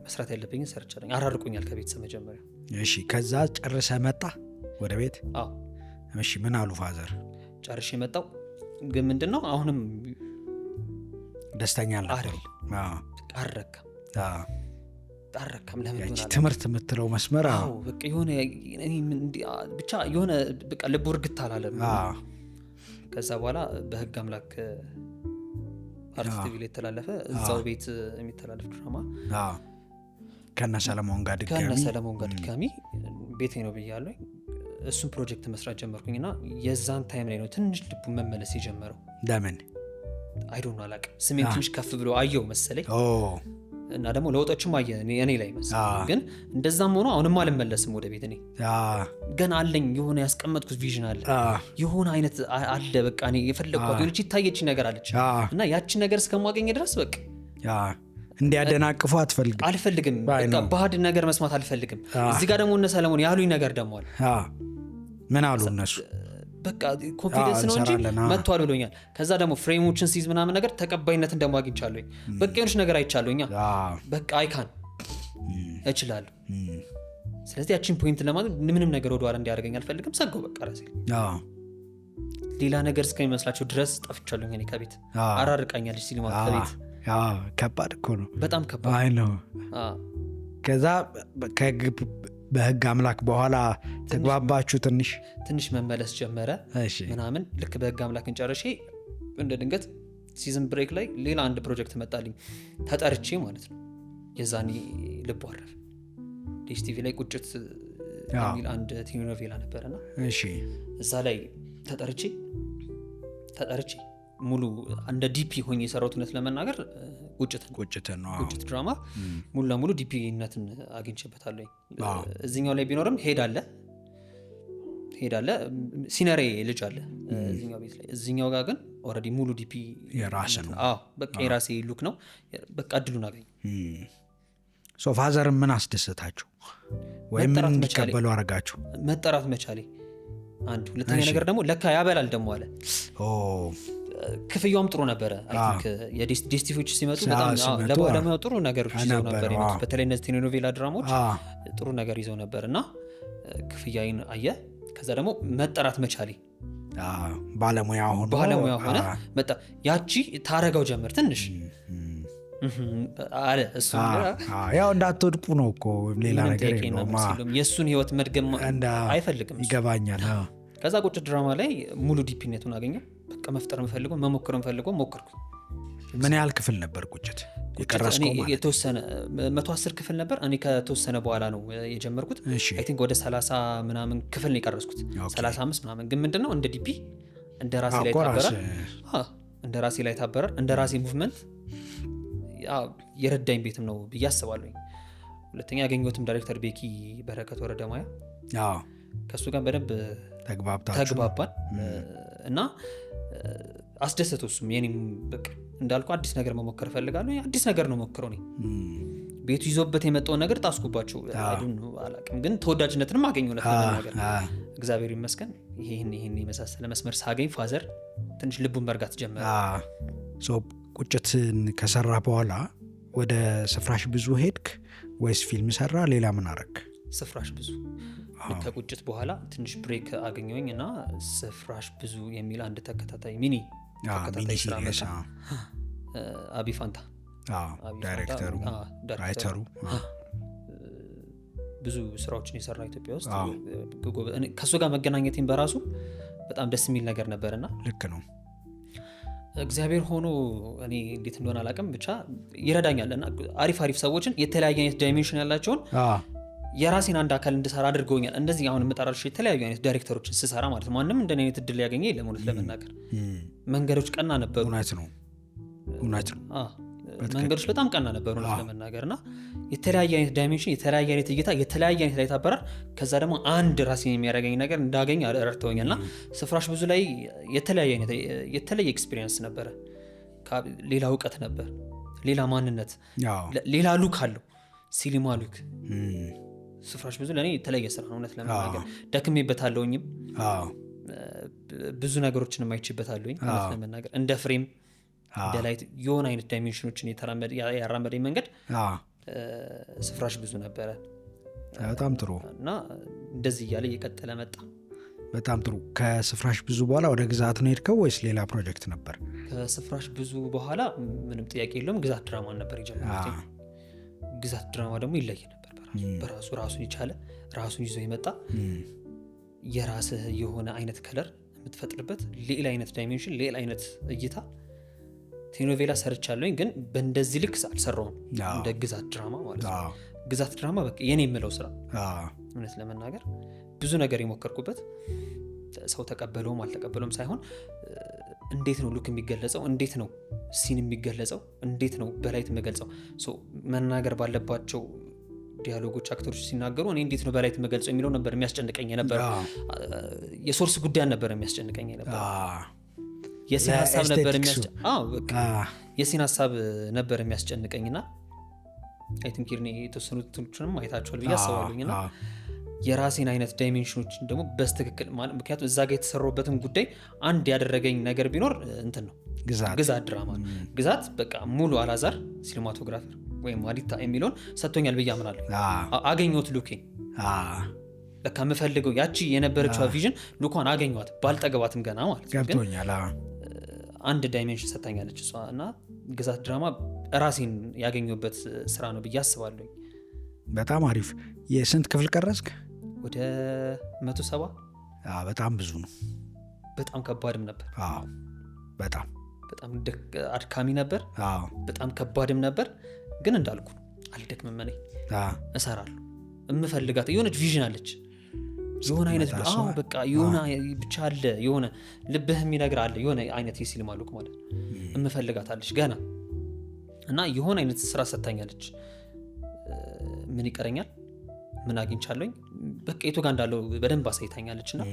መስራት ያለብኝን ሰርቻለኝ። አራርቁኛል ከቤተሰብ መጀመሪያ። እሺ ከዛ ጨርሰ መጣ ወደ ቤት? አዎ። እሺ ምን አሉ ፋዘር? ጨርሼ መጣው። ግን ምንድነው አሁንም ደስተኛ አልነበሩ። አረካም ለምን ያቺ ትምህርት የምትለው መስመር በቃ የሆነ ብቻ የሆነ በቃ ልቡ እርግጥ አላለም። ከዛ በኋላ በህግ አምላክ አርት ቲቪ ላይ ተላለፈ። እዛው ቤት የሚተላለፍ ድራማ ከነ ሰለሞን ጋር ድጋሚ ቤቴ ነው ብያለሁ። እሱን ፕሮጀክት መስራት ጀመርኩኝና የዛን ታይም ላይ ነው ትንሽ ልቡ መመለስ የጀመረው። ለምን አይዶን አላውቅም። ስሜን ትንሽ ከፍ ብሎ አየው መሰለኝ እና ደግሞ ለውጦችም አየ እኔ ላይ መሰለኝ። ግን እንደዛም ሆኖ አሁንም አልመለስም ወደ ቤት። እኔ ገና አለኝ የሆነ ያስቀመጥኩት ቪዥን አለ፣ የሆነ አይነት አለ። በቃ እኔ የፈለግኳት የሆነች ይታየችኝ ነገር አለች እና ያችን ነገር እስከማገኝ ድረስ በቃ እንዲያደናቅፉ አልፈልግም። በቃ ባዕድ ነገር መስማት አልፈልግም። እዚህ ጋር ደግሞ እነ ሰለሞን ያሉኝ ነገር ደግሞ አለ። ምን አሉ እነሱ? በቃ ኮንፊደንስ ነው እንጂ መጥቷል ብሎኛል። ከዛ ደግሞ ፍሬሞችን ሲይዝ ምናምን ነገር ተቀባይነትን ደግሞ አግኝቻለሁኝ። በቃ የሆነች ነገር አይቻለሁኝ። በቃ አይካን እችላለሁ። ስለዚህ ያቺን ፖይንት ለማግኘት ምንም ነገር ወደኋላ እንዲያደርገኝ አልፈልግም። ሰገው በቃ ራሴ ሌላ ነገር እስከሚመስላቸው ድረስ ጠፍቻለሁኝ። እኔ ከቤት አራርቃኛለች ሲኒማ ከቤት። ከባድ እኮ ነው፣ በጣም ከባድ ነው። ከዛ በህግ አምላክ በኋላ ተግባባችሁ? ትንሽ መመለስ ጀመረ ምናምን። ልክ በህግ አምላክን ጨርሼ እንደ ድንገት ሲዝን ብሬክ ላይ ሌላ አንድ ፕሮጀክት መጣልኝ ተጠርቼ ማለት ነው። የዛኔ ልቡ አረፈ። ዲኤስቲቪ ላይ ቁጭት የሚል አንድ ቴሌኖቬላ ነበረና እዛ ላይ ተጠርቼ ሙሉ እንደ ዲፒ ሆኜ የሰራሁት እውነት ለመናገር ቁጭት ድራማ ሙሉ ለሙሉ ዲፒነትን አግኝቼበታለሁ። እዚህኛው ላይ ቢኖርም ሄዳለ ሲነሬ ልጅ አለ እዚህኛው ቤት ላይ። እዚህኛው ጋር ግን ኦልሬዲ ሙሉ ዲፒ የራስ ነው። በቃ የራሴ ሉክ ነው። በቃ እድሉን አገኘ። ፋዘር ምን አስደሰታችሁ ወይም ምን እንዲቀበሉ አረጋችሁ? መጠራት መቻሌ አንድ። ሁለተኛ ነገር ደግሞ ለካ ያበላል ደግሞ አለ። ክፍያውም ጥሩ ነበረ። አይ ቲንክ የዲስቲቪዎች ሲመጡ በጣም ለባለሙያው ጥሩ ነገሮች ይዘው ነበር የመጡት። በተለይ እነዚህ ቴሌኖቬላ ድራማዎች ጥሩ ነገር ይዘው ነበር እና ክፍያዬን አየ። ከዛ ደግሞ መጠራት መቻሌ ባለሙያ ሆነ መጣ። ያቺ ታረጋው ጀመር ትንሽ አለ። እሱ ያው እንዳትወድቁ ነው እኮ ሌላ ነገር የለውም። የእሱን ህይወት መድገም አይፈልግም። ይገባኛል። ከዛ ቁጭት ድራማ ላይ ሙሉ ዲፒነቱን አገኘው። በቃ መፍጠር የምፈልገው መሞከር የምፈልገው ሞከርኩ። ምን ያህል ክፍል ነበር ቁጭት የቀረስከው? የተወሰነ 110 ክፍል ነበር። እኔ ከተወሰነ በኋላ ነው የጀመርኩት። አይ ቲንክ ወደ 30 ምናምን ክፍል ነው የቀረስኩት፣ 35 ምናምን። ግን ምንድነው እንደ ዲፒ እንደ ራሴ ላይ ታበራል፣ እንደ ራሴ ሙቭመንት የረዳኝ ቤትም ነው ብዬ አስባለሁ። ሁለተኛ ያገኘሁትም ዳይሬክተር ቤኪ በረከት ወረደማያ ከሱ ጋር በደንብ ተግባባን እና አስደሰተው። እሱም የኔም በቃ እንዳልኩ አዲስ ነገር መሞከር ፈልጋለሁ። አዲስ ነገር ነው ሞክረው እኔ ቤቱ ይዞበት የመጣውን ነገር ጣስኩባቸው። አላውቅም ግን ተወዳጅነትንም አገኘሁ ነገር እግዚአብሔር ይመስገን። ይሄን የመሳሰለ መስመር ሳገኝ ፋዘር ትንሽ ልቡን መርጋት ጀመረ። ቁጭትን ከሰራ በኋላ ወደ ስፍራሽ ብዙ ሄድክ ወይስ ፊልም ሰራ? ሌላ ምን አረክ? ስፍራሽ ብዙ ከቁጭት በኋላ ትንሽ ብሬክ አገኘሁኝ እና ስፍራሽ ብዙ የሚል አንድ ተከታታይ ሚኒ ስራ መጣ። አቢፋንታ ዳይሬክተሩ ራይተሩ ብዙ ስራዎችን የሰራ ኢትዮጵያ ውስጥ ከሱ ጋር መገናኘቴን በራሱ በጣም ደስ የሚል ነገር ነበርና ልክ ነው። እግዚአብሔር ሆኖ እኔ እንዴት እንደሆነ አላውቅም ብቻ ይረዳኛል እና አሪፍ ሰዎችን የተለያየ አይነት ዳይሜንሽን ያላቸውን የራሴን አንድ አካል እንድሰራ አድርገውኛል። እንደዚህ አሁን የምጠራቸው የተለያዩ አይነት ዳይሬክተሮችን ስሰራ ማለት ነው። ማንም እንደኔ አይነት እድል ያገኘ የለም እውነት ለመናገር። መንገዶች ቀና ነበሩ። እውነት ነው። መንገዶች በጣም ቀና ነበሩ እውነት ለመናገር እና የተለያየ አይነት ዳይሜንሽን፣ የተለያየ አይነት እይታ፣ የተለያየ አይነት ላይ ታበራር። ከዛ ደግሞ አንድ ራሴን የሚያደርገኝ ነገር እንዳገኝ ረድተውኛል እና ስፍራሽ ብዙ ላይ የተለየ ኤክስፒሪየንስ ነበረ። ሌላ እውቀት ነበር፣ ሌላ ማንነት፣ ሌላ ሉክ አለው፣ ሲኒማ ሉክ። ስፍራሽ ብዙ ለእኔ የተለየ ስራ ነው እውነት ለመናገር። ደክሜበታለሁኝም ብዙ ነገሮችን አይቼበታለሁኝ እውነት ለመናገር። እንደ ፍሬም እንደ ላይት የሆነ አይነት ዳይሜንሽኖችን ያራመደኝ መንገድ ስፍራሽ ብዙ ነበረ። በጣም ጥሩ እና እንደዚህ እያለ እየቀጠለ መጣ። በጣም ጥሩ። ከስፍራሽ ብዙ በኋላ ወደ ግዛት ነው ሄድከው ወይስ ሌላ ፕሮጀክት ነበር? ከስፍራሽ ብዙ በኋላ ምንም ጥያቄ የለውም ግዛት ድራማ ነበር የጀመርኩት። ግዛት ድራማ ደግሞ ይለይ ነበር በራሱ ራሱን የቻለ ራሱን ይዞ የመጣ የራስህ የሆነ አይነት ከለር የምትፈጥርበት ሌላ አይነት ዳይሜንሽን፣ ሌላ አይነት እይታ። ቴሌኖቬላ ሰርቻለሁኝ ግን በእንደዚህ ልክ አልሰራውም እንደ ግዛት ድራማ ማለት ነው። ግዛት ድራማ በቃ የኔ የምለው ስራ እውነት ለመናገር ብዙ ነገር የሞከርኩበት ሰው ተቀበለውም አልተቀበለውም ሳይሆን እንዴት ነው ሉክ የሚገለጸው፣ እንዴት ነው ሲን የሚገለጸው፣ እንዴት ነው በላይት የምገልጸው። መናገር ባለባቸው ዲያሎጎች አክተሮች ሲናገሩ እኔ እንዴት ነው በላይት የምገልጸው የሚለው ነበር የሚያስጨንቀኝ ነበር። የሶርስ ጉዳይ ነበር የሚያስጨንቀኝ ነበር። የሲን ሀሳብ ነበር የሚያስጨንቀኝና አይ ቲንክ የተወሰኑትንም አይታችኋል ብዬ አስባለሁኝና የራሴን አይነት ዳይሜንሽኖችን ደግሞ በስትክክል ምክንያቱም እዛ ጋር የተሰራበትን ጉዳይ አንድ ያደረገኝ ነገር ቢኖር እንትን ነው ግዛት ድራማ። ግዛት በቃ ሙሉ አላዛር ሲኒማቶግራፈር ወይም አዲታ የሚለውን ሰጥቶኛል ብዬ አምናለሁ። አገኘሁት ሉኬን ለካ የምፈልገው ያቺ የነበረችው ቪዥን ሉኳን አገኘኋት ባልጠገባትም ገና ማለት ገብቶኛል። አንድ ዳይሜንሽን ሰጥታኛለች እሷ እና ግዛት ድራማ ራሴን ያገኘሁበት ስራ ነው ብዬ አስባለሁ። በጣም አሪፍ። የስንት ክፍል ቀረስክ? ወደ 170። በጣም ብዙ ነው። በጣም ከባድም ነበር። በጣም አድካሚ ነበር። በጣም ከባድም ነበር። ግን እንዳልኩ አልደክምም። እኔ እሰራለሁ። የምፈልጋት የሆነች ቪዥን አለች። የሆነ አይነት በቃ የሆነ ብቻ አለ የሆነ ልብህ የሚነግር አለ የሆነ አይነት የሲኒማ ሉክ ማለት እምፈልጋታለች ገና እና የሆነ አይነት ስራ ሰጥታኛለች። ምን ይቀረኛል? ምን አግኝቻለሁኝ? በቃ የቱ ጋር እንዳለው በደንብ አሳይታኛለች እና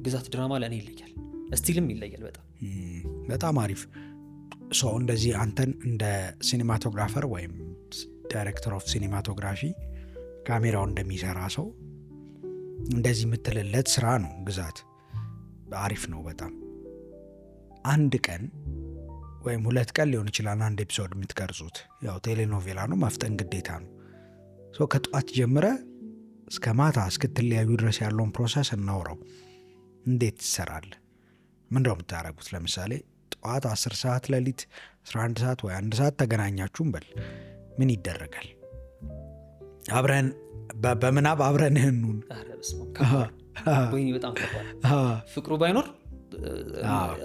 ግዛት ድራማ ለእኔ ይለያል፣ ስቲልም ይለያል። በጣም አሪፍ ሰው። እንደዚህ አንተን እንደ ሲኒማቶግራፈር ወይም ዳይሬክተር ኦፍ ሲኒማቶግራፊ ካሜራው እንደሚሰራ ሰው እንደዚህ የምትልለት ስራ ነው ግዛት። አሪፍ ነው በጣም። አንድ ቀን ወይም 2 ቀን ሊሆን ይችላል አንድ ኤፒሶድ የምትቀርጹት። ያው ቴሌኖቬላ ነው፣ ማፍጠን ግዴታ ነው። ከጠዋት ጀምረ እስከ ማታ እስክትለያዩ ድረስ ያለውን ፕሮሰስ እናውራው። እንዴት ትሰራለህ? ምንድነው የምታደርጉት? ለምሳሌ ጠዋት 10 ሰዓት ሌሊት 11 ሰዓት ወይ 1 ሰዓት ተገናኛችሁም በል ምን ይደረጋል? አብረን በምናብ አብረን እንሁን። ወይ በጣም ከባድ ፍቅሩ ባይኖር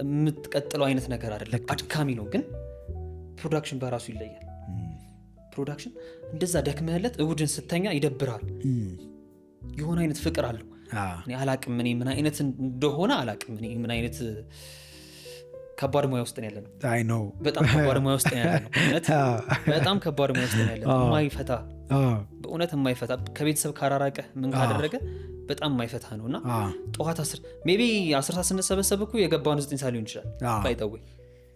የምትቀጥለው አይነት ነገር አይደለም። አድካሚ ነው ግን ፕሮዳክሽን በራሱ ይለያል። ፕሮዳክሽን እንደዛ ደክመህለት እሁድን ስተኛ ይደብራል። የሆነ አይነት ፍቅር አለው። እኔ አላቅም እኔ ምን አይነት እንደሆነ አላቅም። እኔ ምን አይነት ከባድ ሙያ ውስጥ ነው ያለነው። አይ ነው በጣም ከባድ ሙያ ውስጥ ነው ያለነው። በጣም ከባድ ሙያ ውስጥ ነው ያለነው። የማይፈታ በእውነት የማይፈታ ከቤተሰብ ካራራቀ ምን ካደረገ በጣም የማይፈታ ነውና ጠዋት 10 ሜቢ 10 ሰዓት ስንሰበሰብ እኮ የገባውን 9 ሰዓት ሊሆን ይችላል። ባይጠው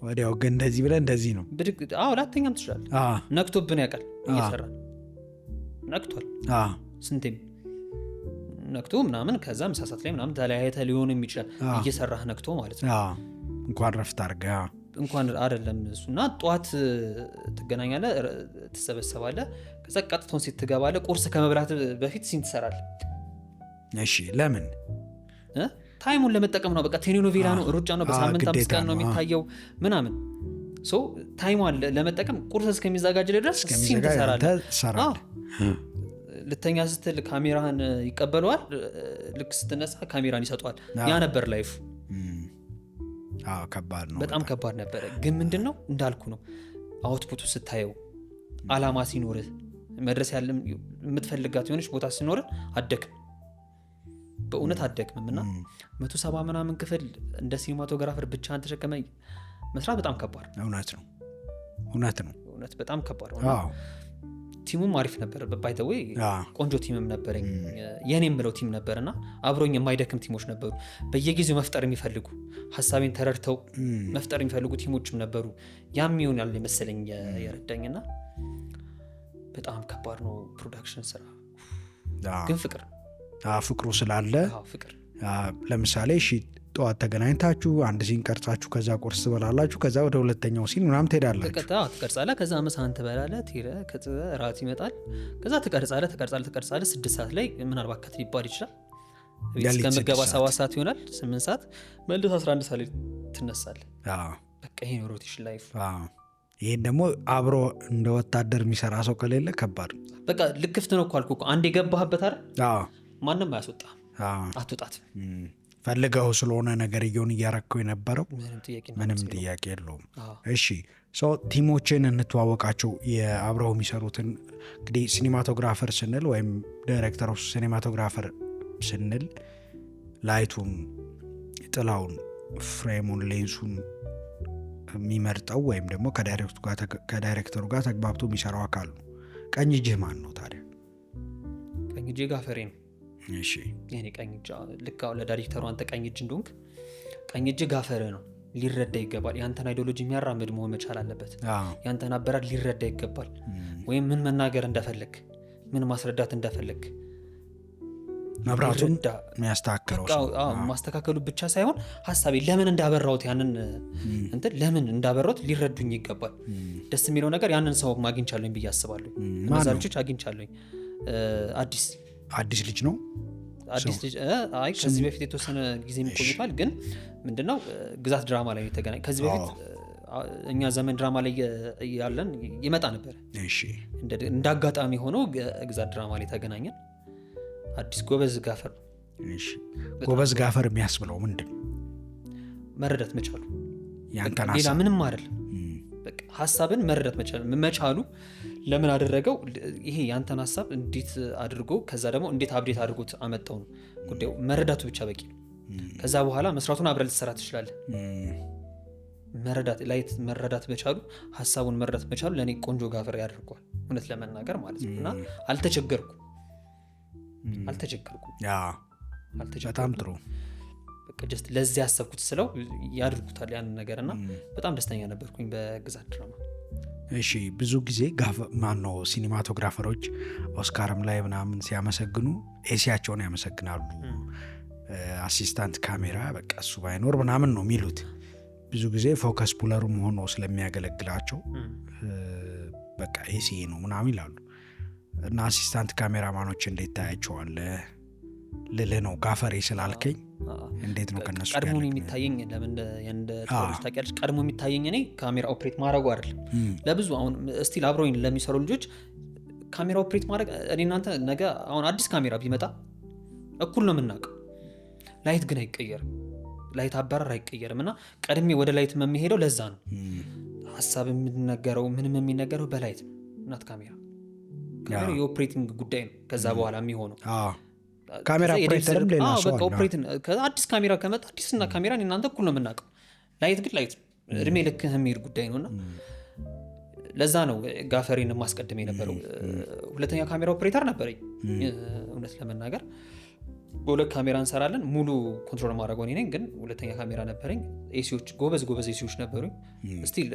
ወዲያው ግን እንደዚህ ብለህ እንደዚህ ነው ብድግ ላተኛም ትችላለህ። ነክቶብን ያውቃል እየሰራ ነክቷል። ስንቴም ነክቶ ምናምን ከዛ ምሳ ሰዓት ላይ ምናምን ተለያይተህ ሊሆንም ይችላል እየሰራህ ነክቶ ማለት ነው። እንኳን ረፍት አድርገህ እንኳን አይደለም እሱና ጠዋት ትገናኛለህ፣ ትሰበሰባለህ። ከዛ ቀጥታውን ሲት ትገባለህ። ቁርስ ከመብላት በፊት ሲን ትሰራለህ። እሺ ለምን? ታይሙን ለመጠቀም ነው። በቃ ቴሌኖቬላ ነው፣ ሩጫ ነው፣ በሳምንት 5 ቀን ነው የሚታየው ምናምን። ታይሟን ለመጠቀም ቁርስ እስከሚዘጋጅ ድረስ ሲን ትሰራለህ። ልተኛ ስትል ካሜራህን ይቀበለዋል፣ ልክ ስትነሳ ካሜራን ይሰጠዋል። ያ ነበር ላይፉ። ከባድ ነው፣ በጣም ከባድ ነበረ። ግን ምንድነው እንዳልኩ ነው አውትፑቱ ስታየው አላማ ሲኖርህ መድረስ ያለ የምትፈልጋት የሆነች ቦታ ሲኖርህ አደክም፣ በእውነት አደክምም። እና 170 ምናምን ክፍል እንደ ሲኒማቶግራፈር ብቻህን ተሸከመ መስራት በጣም ከባድ ነው። እውነት ነው፣ በጣም ከባድ ነው። ቲሙም አሪፍ ነበር። ባይተው ቆንጆ ቲምም ነበረኝ። የኔም ብለው ቲም ነበርና አብሮኝ የማይደክም ቲሞች ነበሩ። በየጊዜው መፍጠር የሚፈልጉ ሐሳቤን ተረድተው መፍጠር የሚፈልጉ ቲሞችም ነበሩ። ያም ይሆናል መሰለኝ የረዳኝና በጣም ከባድ ነው ፕሮዳክሽን ስራ። ግን ፍቅሩ ስላለ ፍቅር ለምሳሌ ጠዋት ተገናኝታችሁ አንድ ሲን ቀርጻችሁ ከዛ ቁርስ ትበላላችሁ። ከዛ ወደ ሁለተኛው ሲን ምናምን ትሄዳላችሁ። ትቀርጻለህ። ከዛ ምሳህን ትበላለህ። ከዛ ራት ይመጣል። ከዛ ትቀርጻለህ 6 ሰዓት ላይ ምናልባት ከት ሊባል ይችላል። እስከምገባ 7 ሰዓት ይሆናል። 8 ሰዓት መልስ 11 ሰዓት ላይ ትነሳለህ። በቃ ይሄ ነው ሮቴሽን ላይፍ። ይሄን ደግሞ አብሮ እንደ ወታደር የሚሰራ ሰው ከሌለ ከባድ በቃ ልክፍት ነው እኮ አልኩህ እኮ። አንድ የገባህበት አይደል ማንም አያስወጣህም። አትወጣትም። ፈልገው ስለሆነ ነገር እያረከው የነበረው ምንም ጥያቄ የለውም። እሺ ቲሞችን እንተዋወቃቸው። የአብረው የሚሰሩትን እንግዲህ ሲኒማቶግራፈር ስንል ወይም ዳይሬክተር ኦፍ ሲኒማቶግራፈር ስንል ላይቱን፣ ጥላውን፣ ፍሬሙን፣ ሌንሱን የሚመርጠው ወይም ደግሞ ከዳይሬክተሩ ጋር ተግባብቶ የሚሰራው አካል ነው። ቀኝ እጅህ ማን ነው ታዲያ? ቀኝ እጅ ጋፈሬ ነው። እሺ የኔ ቀኝ እጅ ልክ ለዳይሬክተሩ አንተ ቀኝ እጅ እንደሆንክ ቀኝ እጅ ጋፈሬ ነው። ሊረዳ ይገባል። ያንተን አይዲዮሎጂ የሚያራምድ መሆን መቻል አለበት። ያንተን አበራር ሊረዳ ይገባል። ወይም ምን መናገር እንደፈለግ፣ ምን ማስረዳት እንደፈለግ መብራቱን የሚያስተካክለው ማስተካከሉ ብቻ ሳይሆን ሐሳቤ ለምን እንዳበራሁት ያንን እንትን ለምን እንዳበራሁት ሊረዱኝ ይገባል። ደስ የሚለው ነገር ያንን ሰው አግኝቻለሁኝ ብዬ አስባለሁ። እነዛ ልጆች አግኝቻለሁኝ። አዲስ ልጅ ነው። አዲስ ልጅ ከዚህ በፊት የተወሰነ ጊዜ ቆይቷል። ግን ምንድነው ግዛት ድራማ ላይ የተገናኘ ከዚህ በፊት እኛ ዘመን ድራማ ላይ ያለን ይመጣ ነበር። እንደ አጋጣሚ ሆኖ ግዛት ድራማ ላይ ተገናኘን። አዲስ ጎበዝ ጋፈር። ጎበዝ ጋፈር የሚያስብለው ምንድን ነው? መረዳት መቻሉ፣ ሌላ ምንም አይደለም። በቃ ሐሳብን መረዳት መቻሉ፣ ለምን አደረገው? ይሄ ያንተን ሀሳብ እንዴት አድርጎ ከዛ ደግሞ እንዴት አብዴት አድርጎት አመጣው ነው ጉዳዩ። መረዳቱ ብቻ በቂ ነው። ከዛ በኋላ መስራቱን አብረህ ልትሰራ ትችላለህ። መረዳት በቻሉ ሀሳቡን መረዳት በቻሉ ለእኔ ቆንጆ ጋፈር ያደርገዋል እውነት ለመናገር ማለት ነው። እና አልተቸገርኩም። በጣም ጥሩ። በቃ ጀስት ለዚህ ያሰብኩት ስለው ያድርጉታል ያን ነገር እና በጣም ደስተኛ ነበርኩኝ በግዛት ድራማ። እሺ ብዙ ጊዜ ማነው ሲኒማቶግራፈሮች ኦስካርም ላይ ምናምን ሲያመሰግኑ ኤሲያቸውን ያመሰግናሉ። አሲስታንት ካሜራ በቃ እሱ ባይኖር ምናምን ነው የሚሉት። ብዙ ጊዜ ፎከስ ፑለሩም ሆኖ ስለሚያገለግላቸው በቃ ኤሲ ነው ምናምን ይላሉ። እና አሲስታንት ካሜራማኖች እንዴት ታያቸዋለህ ልልህ ነው ጋፈሬ ስላልከኝ። እንዴት ነው ከነሱ ቀድሞ የሚታየኝ? ለምን እንደ ቶሎስ ታውቂያለሽ? ቀድሞ የሚታየኝ እኔ ካሜራ ኦፕሬት ማድረጉ አይደለም። ለብዙ አሁን ስቲል አብረውኝ ለሚሰሩ ልጆች ካሜራ ኦፕሬት ማድረግ እኔ እናንተ ነገ አሁን አዲስ ካሜራ ቢመጣ እኩል ነው የምናውቀው። ላይት ግን አይቀየርም። ላይት አበራር አይቀየርም። እና ቀድሜ ወደ ላይት የሚሄደው ለዛ ነው። ሀሳብ የሚነገረው ምንም የሚነገረው በላይት ነው። እናት ካሜራ የኦፕሬቲንግ ጉዳይ ነው። ከዛ በኋላ የሚሆነው ካሜራ ኦፕሬተርም ሌላ ሰው አለ። አዲስ ካሜራ ከመጣ አዲስና ካሜራ እናንተ እኩል ነው የምናውቀው። ላይት ግን ላይት እድሜ ልክ የሚሄድ ጉዳይ ነውና ለዛ ነው ጋፈሬን ማስቀደም የነበረው። ሁለተኛ ካሜራ ኦፕሬተር ነበረኝ እውነት ለመናገር። በሁለት ካሜራ እንሰራለን። ሙሉ ኮንትሮል ማድረግ እኔ ነኝ፣ ግን ሁለተኛ ካሜራ ነበረኝ። ኤሲዎች ጎበዝ ኤሲዎች ነበሩኝ። ስቲል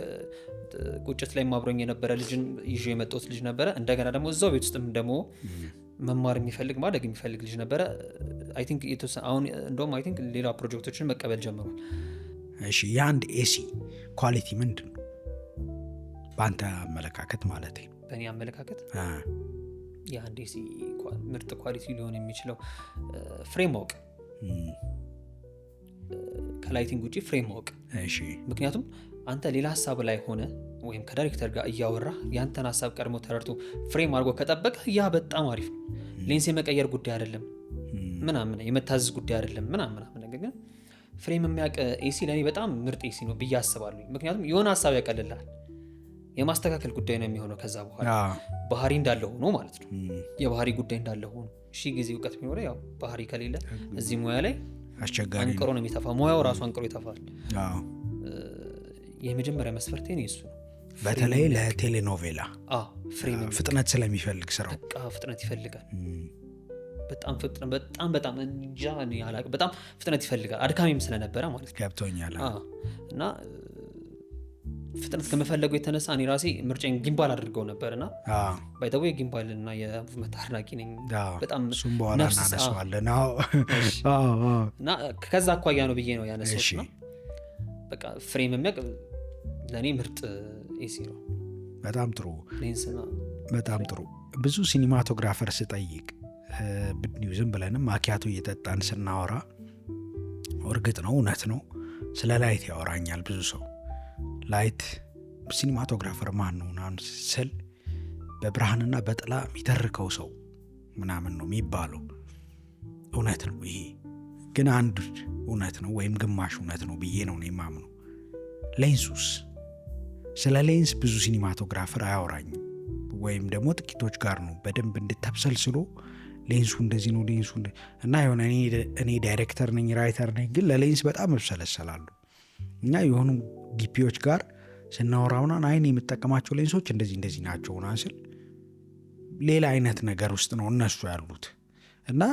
ቁጭት ላይ አብሮኝ የነበረ ልጅን ይዤ የመጣሁት ልጅ ነበረ። እንደገና ደግሞ እዛው ቤት ውስጥም ደግሞ መማር የሚፈልግ ማደግ የሚፈልግ ልጅ ነበረ። አይ ቲንክ አሁን እንደውም አይ ቲንክ ሌላ ፕሮጀክቶችን መቀበል ጀምሯል። እሺ የአንድ ኤሲ ኳሊቲ ምንድን ነው በአንተ አመለካከት? ማለት ነው በእኔ አመለካከት የአንድ ኤሲ ምርጥ ኳሊቲ ሊሆን የሚችለው ፍሬም ማወቅ፣ ከላይቲንግ ውጪ ፍሬም ማወቅ። እሺ ምክንያቱም አንተ ሌላ ሀሳብ ላይ ሆነ ወይም ከዳይሬክተር ጋር እያወራ ያንተን ሀሳብ ቀድሞ ተረድቶ ፍሬም አድርጎ ከጠበቀ ያ በጣም አሪፍ ነው። ሌንስ የመቀየር ጉዳይ አይደለም ምናምን፣ የመታዘዝ ጉዳይ አይደለም ምናምን። ነገር ግን ፍሬም የሚያውቅ ኤሲ ለእኔ በጣም ምርጥ ኤሲ ነው ብዬ አስባለሁ። ምክንያቱም የሆነ ሀሳብ ያቀልልሃል። የማስተካከል ጉዳይ ነው የሚሆነው። ከዛ በኋላ ባህሪ እንዳለ ሆኖ ማለት ነው። የባህሪ ጉዳይ እንዳለ ሆኖ ጊዜ እውቀት ቢኖረ ያው ባህሪ ከሌለ እዚህ ሙያ ላይ አስቸጋሪ አንቅሮ ነው የሚተፋ። ሙያው ራሱ አንቅሮ ይተፋል። የመጀመሪያ መስፈርቴ ነው እሱ ነው። በተለይ ለቴሌኖቬላ ፍጥነት ስለሚፈልግ ስራው በቃ ፍጥነት ይፈልጋል። በጣም እንጃ ያላቅ በጣም ፍጥነት ይፈልጋል። አድካሚም ስለነበረ ማለት ነው። ገብቶኛል። እና ፍጥነት ከመፈለጉ የተነሳ እኔ ራሴ ምርጫን ጊምባል አድርገው ነበርና ባይተው የጊምባል እና የሙቭመንት አድናቂ ነኝ በጣም። እሱም በኋላ እናነሳዋለን። እና ከዛ አኳያ ነው ብዬ ነው ያነሳሁት። ነው በቃ ፍሬም የሚያውቅ ለእኔ ምርጥ ኤሲ ነው። በጣም ጥሩ ሌንስና በጣም ጥሩ። ብዙ ሲኒማቶግራፈር ስጠይቅ ዝም ብለንም ማኪያቶ እየጠጣን ስናወራ እርግጥ ነው እውነት ነው ስለ ላይት ያወራኛል ብዙ ሰው። ላይት ሲኒማቶግራፈር ማን ነው ምናምን ስል በብርሃንና በጥላ የሚተርከው ሰው ምናምን ነው የሚባለው። እውነት ነው ይሄ ግን አንድ እውነት ነው ወይም ግማሽ እውነት ነው ብዬ ነው የማምነው። ሌንሱስ ስለ ሌንስ ብዙ ሲኒማቶግራፈር አያወራኝም፣ ወይም ደግሞ ጥቂቶች ጋር ነው በደንብ እንድተብሰልስሎ ሌንሱ እንደዚህ ነው ሌንሱ እና የሆነ እኔ ዳይሬክተር ነኝ ራይተር ነኝ ግን ለሌንስ በጣም እብሰለሰላሉ። እኛ የሆኑ ዲፒዎች ጋር ስናወራውና አይኔ የምጠቀማቸው ሌንሶች እንደዚህ ናቸው ናስል ሌላ አይነት ነገር ውስጥ ነው እነሱ ያሉት። እና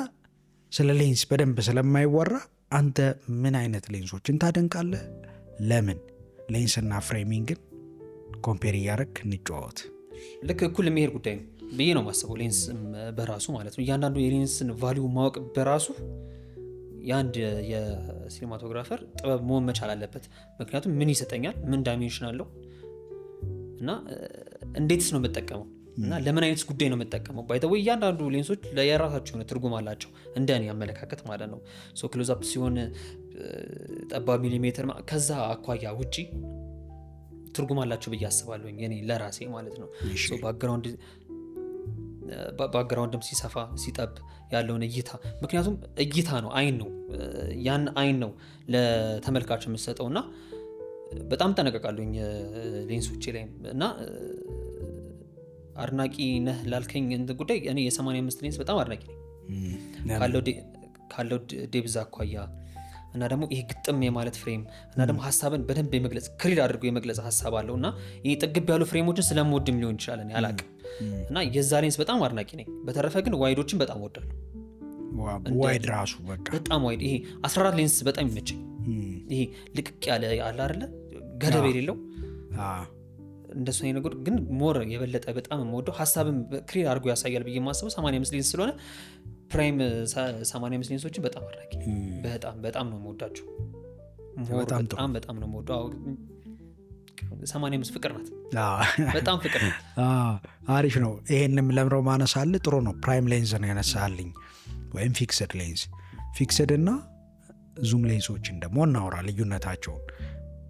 ስለ ሌንስ በደንብ ስለማይወራ አንተ ምን አይነት ሌንሶችን ታደንቃለህ? ለምን? ሌንስና ፍሬሚንግን ኮምፔር እያደረግ እንጫወት። ልክ እኩል የሚሄድ ጉዳይ ነው ብዬ ነው ማስበው። ሌንስ በራሱ ማለት ነው እያንዳንዱ የሌንስን ቫሊዩ ማወቅ በራሱ የአንድ የሲኒማቶግራፈር ጥበብ መሆን መቻል አለበት። ምክንያቱም ምን ይሰጠኛል፣ ምን ዳይሜንሽን አለው እና እንዴትስ ነው የምጠቀመው እና ለምን አይነት ጉዳይ ነው የምጠቀመው። ባይተወይ እያንዳንዱ ሌንሶች ለየራሳቸው ትርጉም አላቸው እንደኔ አመለካከት ማለት ነው። ሶ ክሎዝ አፕ ሲሆን ጠባብ ሚሊሜትር ከዛ አኳያ ውጪ ትርጉም አላቸው ብዬ አስባለሁ እኔ ለራሴ ማለት ነው። ሶ ባክግራውንድም ሲሰፋ ሲጠብ ያለውን እይታ፣ ምክንያቱም እይታ ነው አይን ነው ያን አይን ነው ለተመልካች የምሰጠው እና በጣም ጠነቀቃለሁኝ ሌንሶቼ ላይ እና አድናቂ ነህ ላልከኝ እንትን ጉዳይ እኔ የ85 ሌንስ በጣም አድናቂ ነኝ ካለው ዴብዝ አኳያ እና ደግሞ ይሄ ግጥም የማለት ፍሬም እና ደግሞ ሀሳብን በደንብ የመግለጽ ክሊር አድርጎ የመግለጽ ሀሳብ አለው እና ይሄ ጥግብ ያሉ ፍሬሞችን ስለምወድም ሊሆን ይችላል እኔ አላቅም እና የዛ ሌንስ በጣም አድናቂ ነኝ። በተረፈ ግን ዋይዶችን በጣም ወዳለሁ። ዋይድ ራሱ በጣም ዋይድ ይሄ 14 ሌንስ በጣም ይመቸኝ። ይሄ ልቅቅ ያለ አለ አይደለ ገደብ የሌለው እንደሱ አይነት ነገር ግን ሞር የበለጠ በጣም የምወደው ሀሳብን ክሊር አድርጎ ያሳያል ብዬ የማስበው 85 ሌንስ ስለሆነ ፕራይም 85 ሌንሶችን በጣም አድናቂ በጣም ነው የምወዳቸው። በጣም ነው የምወደው። 85 ፍቅር ናት። በጣም ፍቅር ናት። አሪፍ ነው። ይሄንም ለምረው ማነሳል ጥሩ ነው። ፕራይም ሌንስ ነው ያነሳልኝ ወይም ፊክስድ ሌንስ። ፊክስድ እና ዙም ሌንሶችን ደግሞ እናወራ ልዩነታቸውን።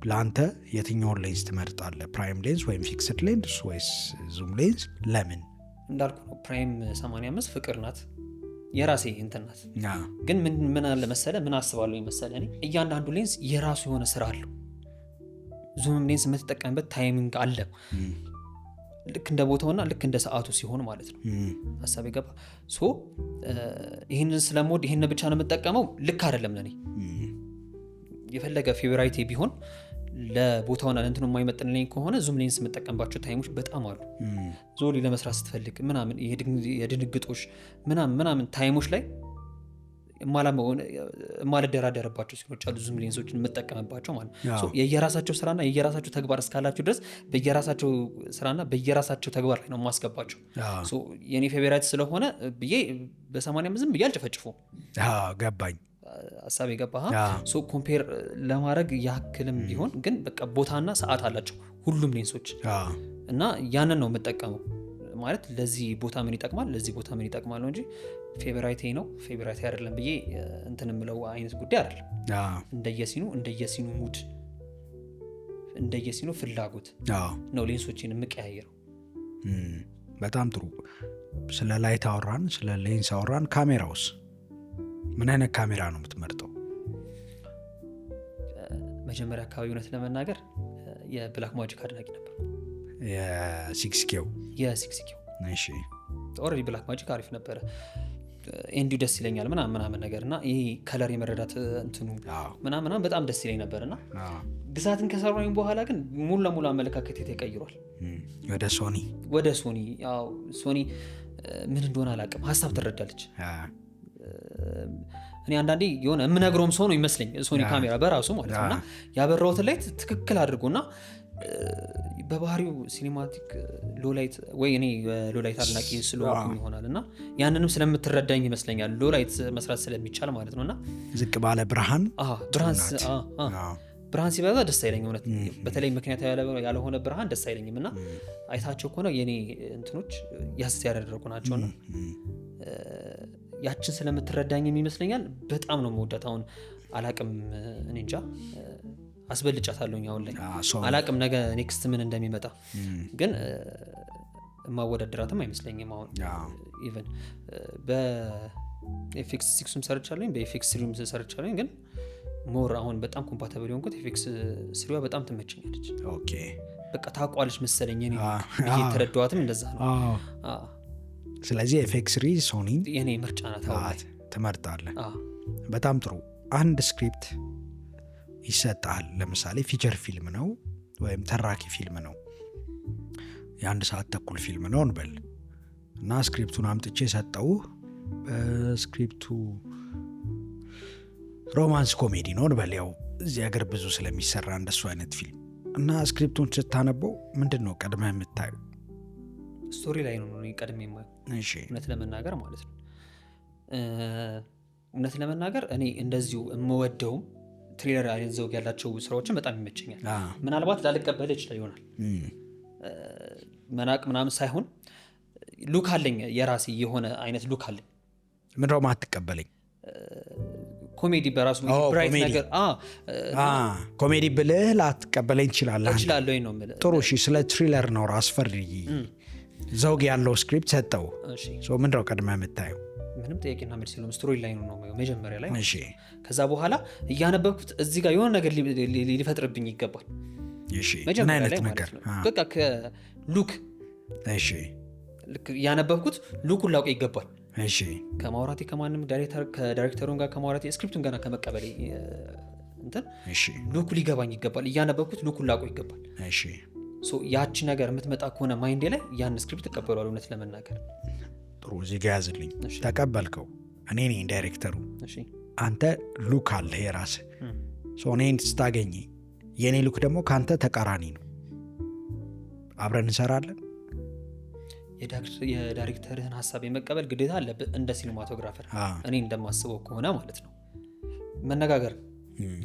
ለአንተ የትኛውን ሌንስ ትመርጣለህ? ፕራይም ሌንስ ወይም ፊክስድ ሌንስ ወይስ ዙም ሌንስ? ለምን? እንዳልኩ ነው ፕራይም 85 ፍቅር ናት፣ የራሴ እንትን ናት። ግን ምን አለ መሰለ ምን አስባለሁ መሰለ እኔ እያንዳንዱ ሌንስ የራሱ የሆነ ስራ አለው። ዙም ሌንስ የምትጠቀምበት ታይሚንግ አለ ልክ እንደ ቦታውና ልክ እንደ ሰዓቱ ሲሆን ማለት ነው። ሀሳብ ይገባ። ይህንን ስለምወድ ይህንን ብቻ ነው የምጠቀመው ልክ አይደለም ለኔ። የፈለገ ፌቨራይቴ ቢሆን ለቦታውና ለእንትኑ የማይመጥንልኝ ከሆነ ዙም ሌንስ የምጠቀምባቸው ታይሞች በጣም አሉ። ዞሊ ለመስራት ስትፈልግ ምናምን የድንግጦሽ ምናምን ታይሞች ላይ የማልደራደርባቸው ሲኖች አሉ ዙም ሌንሶችን የምጠቀምባቸው ማለት ነው። የየራሳቸው ስራና የየራሳቸው ተግባር እስካላቸው ድረስ በየራሳቸው ስራና በየራሳቸው ተግባር ላይ ነው የማስገባቸው። የኔ ፌቨራይት ስለሆነ ብዬ በ85 ዝም ብዬ አልጨፈጭፉም። ገባኝ ሀሳብ የገባ ኮምፔር ለማድረግ ያክልም ቢሆን ግን በቃ ቦታና ሰዓት አላቸው ሁሉም ሌንሶች እና ያንን ነው የምጠቀመው። ማለት ለዚህ ቦታ ምን ይጠቅማል ለዚህ ቦታ ምን ይጠቅማል ነው እንጂ ፌቨራይቴ ነው ፌቨራይቴ አይደለም ብዬ እንትን የምለው አይነት ጉዳይ አይደለም። እንደየሲኑ ሙድ እንደየሲኑ ፍላጎት ነው ሌንሶችን የምቀያየረው። በጣም ጥሩ። ስለ ላይት አወራን፣ ስለ ሌንስ አወራን። ካሜራውስ ምን አይነት ካሜራ ነው የምትመርጠው? መጀመሪያ አካባቢ እውነት ለመናገር የብላክ ማጂክ አድናቂ ነበር። የሲክስኬው እሺ ኦልሬዲ ብላክ ማጂክ አሪፍ ነበረ። ኤንዲው ደስ ይለኛል ምናምን ነገር እና ይሄ ከለር የመረዳት እንትኑ ምናምን በጣም ደስ ይለኝ ነበርና ግዛትን ከሰራኝ በኋላ ግን ሙሉ ለሙሉ አመለካከት ተቀይሯል ወደ ሶኒ። ያው ሶኒ ምን እንደሆነ አላውቅም፣ ሀሳብ ትረዳለች። እኔ አንዳንዴ የሆነ የምነግረውም ሰው ነው ይመስለኝ ሶኒ ካሜራ በራሱ ማለት ነውና ያበራውት ላይ ትክክል አድርጎና በባህሪው ሲኒማቲክ ሎላይት ወይ እኔ ሎላይት አድናቂ ስለሆንኩ ይሆናልና ያንንም ስለምትረዳኝ ይመስለኛል ሎላይት መስራት ስለሚቻል ማለት ነውና ዝቅ ባለ ብርሃን ሲበዛ ደስ አይለኝም እውነት። በተለይ ምክንያት ያልሆነ ብርሃን ደስ አይለኝም እና አይታቸው ከሆነ የኔ እንትኖች ያስ ያደረጉ ናቸውና ያችን ስለምትረዳኝ ይመስለኛል በጣም ነው የምወዳት። አሁን አላቅም እኔ እንጃ አስበልጫታለሁኝ አሁን ላይ አላቅም ነገ ኔክስት ምን እንደሚመጣ ግን ማወዳደራትም አይመስለኝም። አሁን ኢቨን በኤፍኤክስ 6ም ሰርቻለሁኝ በኤፍኤክስ 3ም ሰርቻለሁኝ ግን ሞር አሁን በጣም ኮምፓቲብል የሆንኩት ኤፍኤክስ 3 በጣም ትመቸኛለች። ኦኬ በቃ ታቋለች መሰለኝ እኔ እየተረዳኋትም እንደዛ ነው። ስለዚህ ኤፍኤክስ 3 ሶኒ የኔ ምርጫ ናት። ትመርጣለህ? በጣም ጥሩ። አንድ ስክሪፕት ይሰጣል። ለምሳሌ ፊቸር ፊልም ነው ወይም ተራኪ ፊልም ነው፣ የ1 ሰዓት ተኩል ፊልም ነው እንበል እና ስክሪፕቱን አምጥቼ ሰጠው። በስክሪፕቱ ሮማንስ ኮሜዲ ነው እንበል፣ ያው እዚህ ሀገር ብዙ ስለሚሰራ እንደሱ አይነት ፊልም እና ስክሪፕቱን ስታነበው ምንድን ነው ቀድመህ የምታየው? ስቶሪ ላይ ነው ቀድሜ የማየው እውነት ለመናገር ማለት ነው። እውነት ለመናገር እኔ እንደዚሁ የምወደውም ትሬለር አይነት ዘውግ ያላቸው ስራዎችን በጣም ይመቸኛል። ምናልባት ላልቀበል ይችላል ይሆናል መናቅ ምናምን ሳይሆን ሉክ አለኝ፣ የራሴ የሆነ አይነት ሉክ አለኝ። ምን ነው ማትቀበለኝ? ኮሜዲ በራሱ ብራይት ነገር ኮሜዲ ብልህ ላትቀበለኝ ትችላለህ። እችላለሁ ነው የምልህ። ጥሩ እሺ። ስለ ትሪለር ነው አስፈሪ ዘውግ ያለው ስክሪፕት ሰጠው። ምንድነው ቀድመህ የምታየው? ምንም ጥያቄና መልስ የለውም። ስቶሪ ላይኑ ነው መጀመሪያ ላይ። ከዛ በኋላ እያነበብኩት እዚህ ጋር የሆነ ነገር ሊፈጥርብኝ ይገባል። ምን አይነት ነገር? በቃ ከሉክ ልክ ያነበብኩት ሉኩን ላውቅ ይገባል። እሺ ከማውራቴ ከማንም ከዳይሬክተሩን ጋር ከማውራቴ ስክሪፕቱን ገና ከመቀበሌ እንትን ሉኩ ሊገባኝ ይገባል። እያነበብኩት ሉኩን ላውቅ ይገባል። እሺ ያቺ ነገር የምትመጣ ከሆነ ማይንዴ ላይ ያን ስክሪፕት ተቀበሏል። እውነት ለመናገር ጥሩ እዚህ ጋር ያዝልኝ። ተቀበልከው፣ እኔ ነኝ ዳይሬክተሩ። አንተ ሉክ አለ የራስህ። እኔን ስታገኝ የእኔ ሉክ ደግሞ ከአንተ ተቃራኒ ነው። አብረን እንሰራለን። የዳይሬክተርህን ሀሳብ የመቀበል ግዴታ አለብህ እንደ ሲኒማቶግራፈር። እኔ እንደማስበው ከሆነ ማለት ነው መነጋገር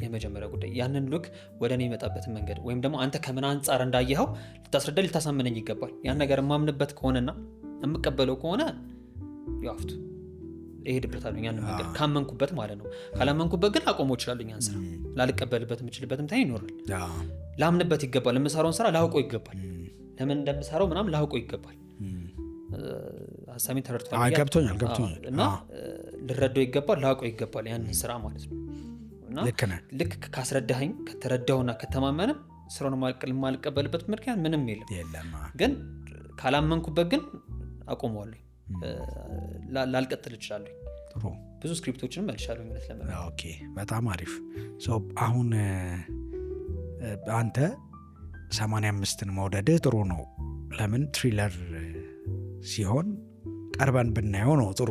የመጀመሪያ ጉዳይ። ያንን ሉክ ወደ እኔ የመጣበትን መንገድ ወይም ደግሞ አንተ ከምን አንጻር እንዳየኸው ልታስረዳ ልታሳምነኝ ይገባል። ያን ነገር የማምንበት ከሆነና የምቀበለው ከሆነ ያፍቱ እሄድበታለሁ ያንን መንገድ ካመንኩበት ማለት ነው። ካላመንኩበት ግን አቆመው እችላለሁ። ያን ስራ ላልቀበልበት የምችልበትም ታይም ይኖራል። ላምንበት ይገባል። የምሰራውን ስራ ላውቀው ይገባል። ለምን እንደምሰራው ምናምን ላውቀው ይገባል። ሀሳቤን ተረድቷል? ገብቶኛል እና ልረዳው ይገባል፣ ላውቀው ይገባል ያንን ስራ ማለት ነው። እና ልክ ካስረዳኸኝ ከተረዳውና ከተማመንም ስራውን የማልቀበልበት ምክንያት ምንም የለም። ግን ካላመንኩበት ግን አቆመዋለሁ፣ ላልቀጥል እችላለሁ። ብዙ ስክሪፕቶችንም መልሻለሁ ማለት ለምን። ኦኬ በጣም አሪፍ። አሁን አንተ 85ን መውደድህ ጥሩ ነው። ለምን ትሪለር ሲሆን ቀርበን ብናየው ነው ጥሩ።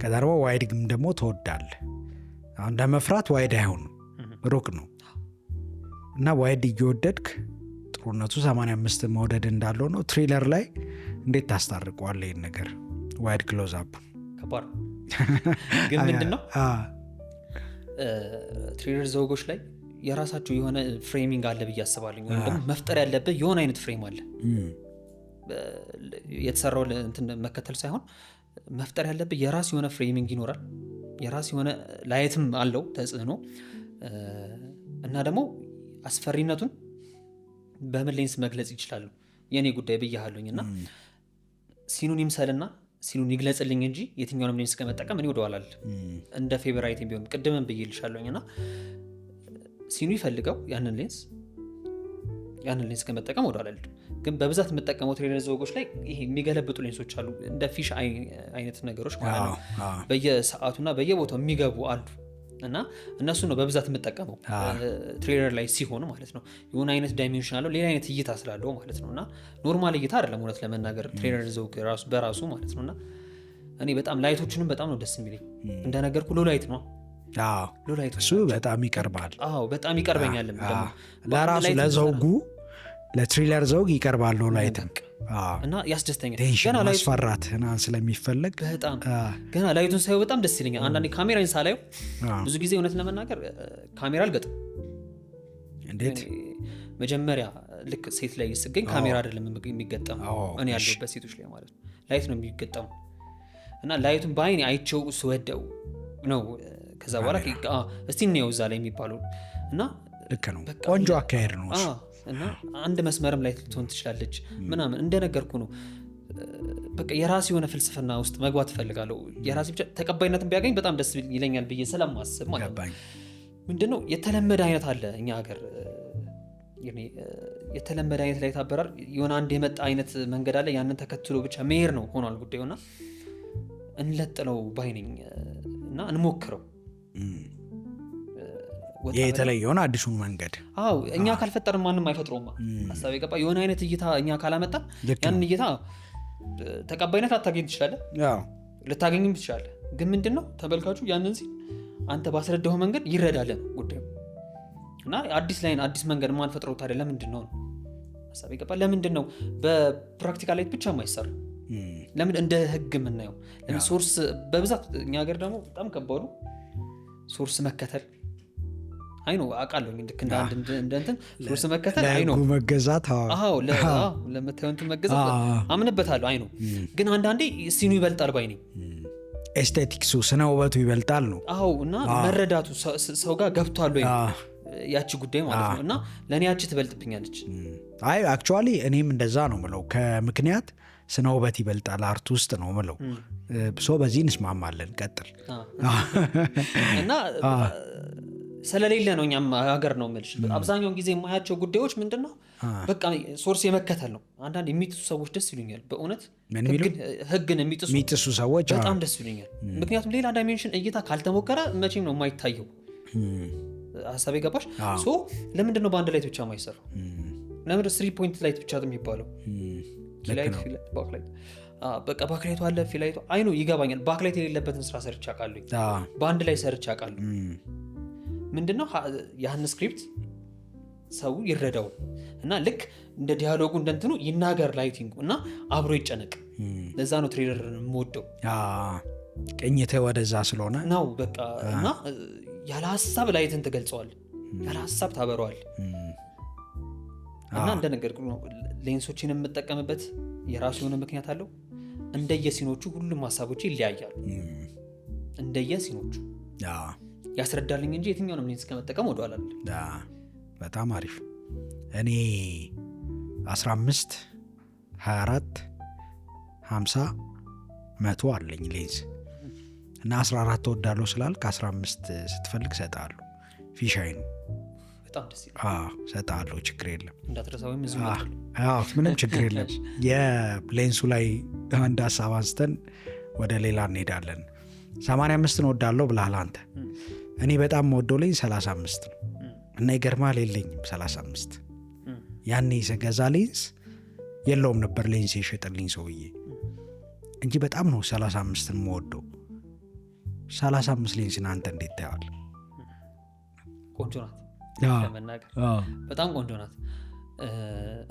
ከዛ ዋይድ ግን ደግሞ ትወዳለህ። አሁን ለመፍራት ዋይድ አይሆንም፣ ሩቅ ነው እና ዋይድ እየወደድክ ጥሩነቱ 85 መውደድ እንዳለው ነው። ትሪለር ላይ እንዴት ታስታርቀዋለህ ይህን ነገር? ዋይድ ክሎዝ አፕ ከባድ ግን ምንድን ነው ትሪለር ዘውጎች ላይ የራሳቸው የሆነ ፍሬሚንግ አለ ብዬ አስባለሁ። ወይም ደግሞ መፍጠር ያለብህ የሆነ አይነት ፍሬም አለ። የተሰራው እንትን መከተል ሳይሆን መፍጠር ያለብህ የራስ የሆነ ፍሬሚንግ ይኖራል። የራስ የሆነ ላይትም አለው ተጽዕኖ እና ደግሞ አስፈሪነቱን በምን ሌንስ መግለጽ ይችላሉ የኔ ጉዳይ ብያለሁኝ። እና ሲኑን ይምሰልና ሲኑን ይግለጽልኝ እንጂ የትኛውንም ሌንስ ከመጠቀም እኔ ወደኋላ አልልም። እንደ ፌቨራይቲም ቢሆን ቅድምም ብዬልሻለሁኝ። እና ሲኑ ይፈልገው ያንን ሌንስ ከመጠቀም ወደኋላ አልልም። ግን በብዛት የምጠቀመው ትሬለር ዘወጎች ላይ ይሄ የሚገለብጡ ሌንሶች አሉ፣ እንደ ፊሽ አይነት ነገሮች ማለት ነው። በየሰዓቱና በየቦታው የሚገቡ አሉ እና እነሱ ነው በብዛት የምጠቀመው ትሬለር ላይ ሲሆን ማለት ነው። የሆነ አይነት ዳይሜንሽን አለው፣ ሌላ አይነት እይታ ስላለው ማለት ነው። እና ኖርማል እይታ አይደለም እውነት ለመናገር ትሬለር ዘወግ በራሱ ማለት ነው። እና እኔ በጣም ላይቶችንም በጣም ነው ደስ የሚለኝ። እንደነገርኩ ሎ ላይት ነው። እሱ በጣም ይቀርባል። በጣም ይቀርበኛል። ለራሱ ለዘውጉ ለትሪለር ዘውግ ይቀርባል ላይት እና ያስደስተኛል። ገና ማስፈራት ስለሚፈለግ በጣም ገና ላይቱን ሳየው በጣም ደስ ይለኛል። አንዳንዴ ካሜራን ሳላየው ብዙ ጊዜ እውነት ለመናገር ካሜራ አልገጥም። እንዴት መጀመሪያ ልክ ሴት ላይ ስገኝ ካሜራ አይደለም የሚገጠመው፣ እኔ ያለሁበት ሴቶች ላይ ማለት ነው ላይት ነው የሚገጠመው። እና ላይቱን በአይኔ አይቼው ስወደው ነው ከዛ በኋላ እስቲ እንየው እዛ ላይ የሚባለው እና ልክ ነው። ቆንጆ አካሄድ ነው እሱ። እና አንድ መስመርም ላይ ልትሆን ትችላለች ምናምን እንደነገርኩ ነው። በቃ የራስ የሆነ ፍልስፍና ውስጥ መግባት እፈልጋለሁ። የራስ ብቻ ተቀባይነትን ቢያገኝ በጣም ደስ ይለኛል ብዬ ስለማስብ ማለት ነው። ምንድነው የተለመደ አይነት አለ እኛ ሀገር የተለመደ አይነት ላይ ታበራር የሆነ አንድ የመጣ አይነት መንገድ አለ። ያንን ተከትሎ ብቻ መሄድ ነው ሆኗል ጉዳዩና እንለጥለው ባይነኝ እና እንሞክረው የተለየውን አዲሱን መንገድ። እኛ ካልፈጠርን ማንም አይፈጥረውማ። ሀሳብ የገባ የሆነ አይነት እይታ እኛ ካላመጣ ያንን እይታ ተቀባይነት ላታገኝ ትችላለህ፣ ልታገኝም ትችላለህ። ግን ምንድነው ተመልካቹ ያንን ሲል አንተ ባስረዳኸው መንገድ ይረዳለን ጉዳዩ እና አዲስ መንገድ ማን ፈጥረው ታዲያ ለምንድን ነው ሀሳብ የገባ? ለምንድን ነው በፕራክቲካል ላይ ብቻ የማይሰራ? ለምን እንደ ህግ የምናየው? ለምን ሶርስ በብዛት እኛ ሀገር ደግሞ በጣም ከባዱ ሶርስ መከተል አይ ነው አውቃለሁ። ልክ እንደ አንድ እንትን ሶርስ መከተል አይ ነው መገዛት። ለምታየው እንትን መገዛት አምንበታለሁ። አይ ነው ግን አንዳንዴ ሲኑ ይበልጣል ባይ ነኝ። ኤስቴቲክሱ ስነ ውበቱ ይበልጣል ነው። እና መረዳቱ ሰው ጋር ገብቷል ወይ ያቺ ጉዳይ ማለት ነው። እና ለእኔ ያቺ ትበልጥብኛለች። አይ አክቹዋሊ እኔም እንደዛ ነው ምለው። ከምክንያት ስነ ውበት ይበልጣል አርት ውስጥ ነው ምለው። በዚህ እንስማማለን። ቀጥል። እና ስለሌለ ነው እኛም ሀገር ነው የምልሽ። አብዛኛውን ጊዜ የማያቸው ጉዳዮች ምንድነው በቃ ሶርስ የመከተል ነው። አንዳንድ የሚጥሱ ሰዎች ደስ ይሉኛል በእውነት ህግን የሚጥሱ ሰዎች በጣም ደስ ይሉኛል። ምክንያቱም ሌላ ዳይሜንሽን እይታ ካልተሞከረ መቼም ነው የማይታየው። ሀሳብ የገባሽ? ሶ ለምንድን ነው በአንድ ላይት ብቻ የማይሰራው? ለምንድን 3 ፖይንት ላይት ብቻ የሚባለው? በቃ ባክላይቱ አለ ፊላይቱ አይኑ ይገባኛል። ባክላይት የሌለበትን ስራ ሰርቻ አውቃለሁ፣ በአንድ ላይ ሰርቻ አውቃለሁ። ምንድነው ያን ስክሪፕት ሰው ይረዳው እና ልክ እንደ ዲያሎጉ እንደንትኑ ይናገር ላይቲንጉ እና አብሮ ይጨነቅ። ለዛ ነው ትሬለር የምወደው። ቅኝተ ወደዛ ስለሆነ ነው በቃ እና ያለ ሀሳብ ላይትን ትገልጸዋል፣ ያለ ሀሳብ ታበረዋል። እና እንደነገርኩ ነው ሌንሶችን የምጠቀምበት የራሱ የሆነ ምክንያት አለው። እንደየሲኖቹ ሁሉም ሀሳቦች ይለያያሉ። እንደየሲኖቹ ያስረዳልኝ እንጂ የትኛውንም ሌንስ ከመጠቀም ወደኋላ አይደለም። በጣም አሪፍ። እኔ 15 24 50 100 አለኝ ሌንስ እና 14 ወዳለው ስላልክ 15 ስትፈልግ ሰጣለሁ። ፊሻይ ነው በጣም ደስ ይላል። ሰጣለሁ፣ ችግር የለም እንዳትረሳው። ምንም ችግር የለም። የሌንሱ ላይ አንድ ሀሳብ አንስተን ወደ ሌላ እንሄዳለን። 85 ወዳለው ብለሃል አንተ። እኔ በጣም ወደው ሌንስ 35 ነው እና ይገርማል የለኝም 35። ያኔ ስገዛ ሌንስ የለውም ነበር ሌንስ የሸጠልኝ ሰውዬ እንጂ በጣም ነው 35 የምወደው። 35 ሌንስን አንተ እንዴት ታያል? ቆንጆ ናት ለመናገር፣ በጣም ቆንጆ ናት።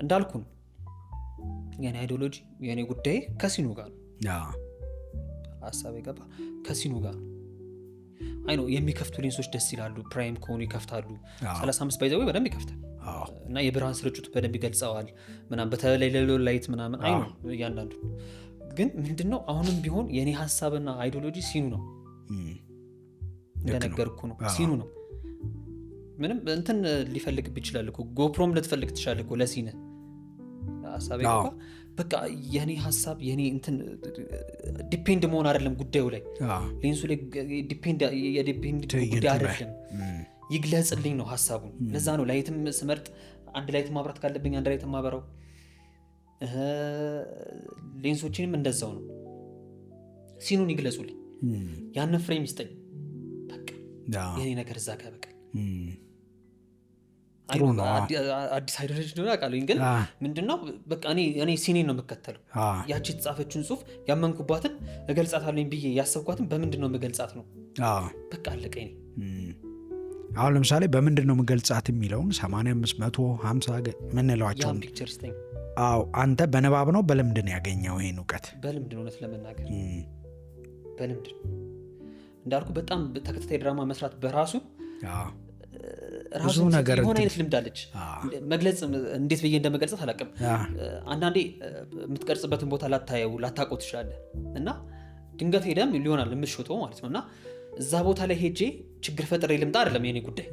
እንዳልኩን የኔ አይዲዮሎጂ የኔ ጉዳይ ከሲኑ ጋር ነው። ሀሳብ የገባ ከሲኑ ጋር ነው። አይ ነው የሚከፍቱ ሌንሶች ደስ ይላሉ። ፕራይም ከሆኑ ይከፍታሉ። 35 ባይዘው በደንብ ይከፍታል እና የብርሃን ስርጭቱ በደንብ ይገልጸዋል ምናምን፣ በተለይ ሌሎ ላይት ምናምን። አይ ነው እያንዳንዱ ግን ምንድነው አሁንም ቢሆን የኔ ሀሳብና አይዲዮሎጂ ሲኑ ነው። እንደነገርኩ ነው ሲኑ ነው። ምንም እንትን ሊፈልግብ ይችላል እኮ ጎፕሮም ልትፈልግ ትችላለህ እኮ ለሲነ ሀሳብ ይገባ። በቃ የኔ ሀሳብ የኔ እንትን ዲፔንድ መሆን አይደለም ጉዳዩ ላይ፣ ሌንሱ ላይ ዲፔንድ ጉዳይ አይደለም፣ ይግለጽልኝ ነው ሀሳቡን። ለዛ ነው ላይትም ስመርጥ አንድ ላይት ማብራት ካለብኝ አንድ ላይት ማበራው። ሌንሶችንም እንደዛው ነው። ሲኑን ይግለጹልኝ፣ ያንን ፍሬም ይስጠኝ። በቃ የኔ ነገር እዛ ጋር በቃ አዲስ አይደለች ነው ያውቃለኝ። ግን ምንድነው በቃ እኔ ሲኔን ነው የምከተለው። ያቺ የተጻፈችውን ጽሁፍ ያመንኩባትን እገልጻታለኝ ብዬ ያሰብኳትን በምንድነው የምገልጻት ነው በቃ አለቀኝ። አሁን ለምሳሌ በምንድነው የምገልጻት የሚለውን 85 150 ምንለዋቸውን ፒክቸር ስተኝ። አንተ በንባብ ነው በልምድ ነው ያገኘው ይሄን እውቀት? በልምድ ነው እውነት ለመናገር በልምድ እንዳልኩ። በጣም ተከታታይ ድራማ መስራት በራሱ ብዙ ነገር የሆነ አይነት ልምድ አለች። መግለጽ እንዴት ብዬ እንደመገልጸት አላውቅም። አንዳንዴ የምትቀርጽበትን ቦታ ላታውቀው ትችላለህ እና ድንገት ሄደም ሊሆናል የምትሾተው ማለት ነው። እና እዛ ቦታ ላይ ሄጄ ችግር ፈጥሬ ልምጣ አይደለም የኔ ጉዳይ።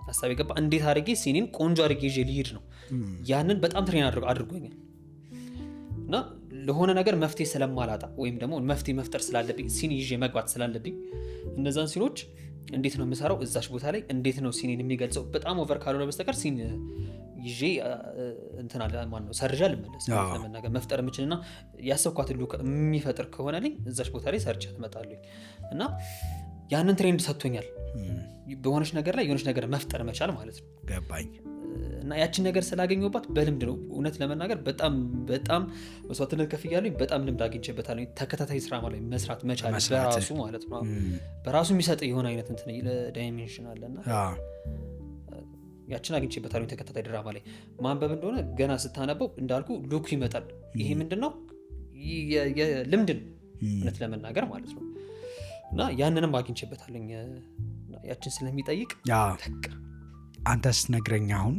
ሀሳብ የገባ እንዴት አድርጌ ሲኒን ቆንጆ አድርጌ ይዤ ልሂድ ነው። ያንን በጣም ትሬን አድርጎኛል እና ለሆነ ነገር መፍትሄ ስለማላጣ ወይም ደግሞ መፍትሄ መፍጠር ስላለብኝ ሲኒ ይዤ መግባት ስላለብኝ እነዛን ሲኖች እንዴት ነው የምሰራው? እዛች ቦታ ላይ እንዴት ነው ሲኒን የሚገልጸው? በጣም ኦቨር ካልሆነ በስተቀር ሲን ይዤ እንትና ማነው ሰርጃ ልመለስ ለመናገር መፍጠር የምችልና ያሰብኳት ሉክ የሚፈጥር ከሆነ ልኝ እዛች ቦታ ላይ ሰርቻ ትመጣለኝ እና ያንን ትሬንድ ሰጥቶኛል። በሆነች ነገር ላይ የሆነች ነገር መፍጠር መቻል ማለት ነው። ገባኝ። እና ያችን ነገር ስላገኘሁባት በልምድ ነው እውነት ለመናገር በጣም በጣም መስዋዕትነት ከፍያለሁ። በጣም ልምድ አግኝቼበታለሁ። ተከታታይ ስራ ማለት መስራት መቻል በራሱ ማለት ነው በራሱ የሚሰጥ የሆነ አይነት እንትን ዳይሜንሽን አለና ያችን አግኝቼበታለሁ። ተከታታይ ድራማ ላይ ማንበብ እንደሆነ ገና ስታነበው እንዳልኩ ሉኩ ይመጣል። ይሄ ምንድነው የልምድን እውነት ለመናገር ማለት ነው። እና ያንንም አግኝቼበታለሁ ያችን ስለሚጠይቅ አንተስ ነግረኛ አሁን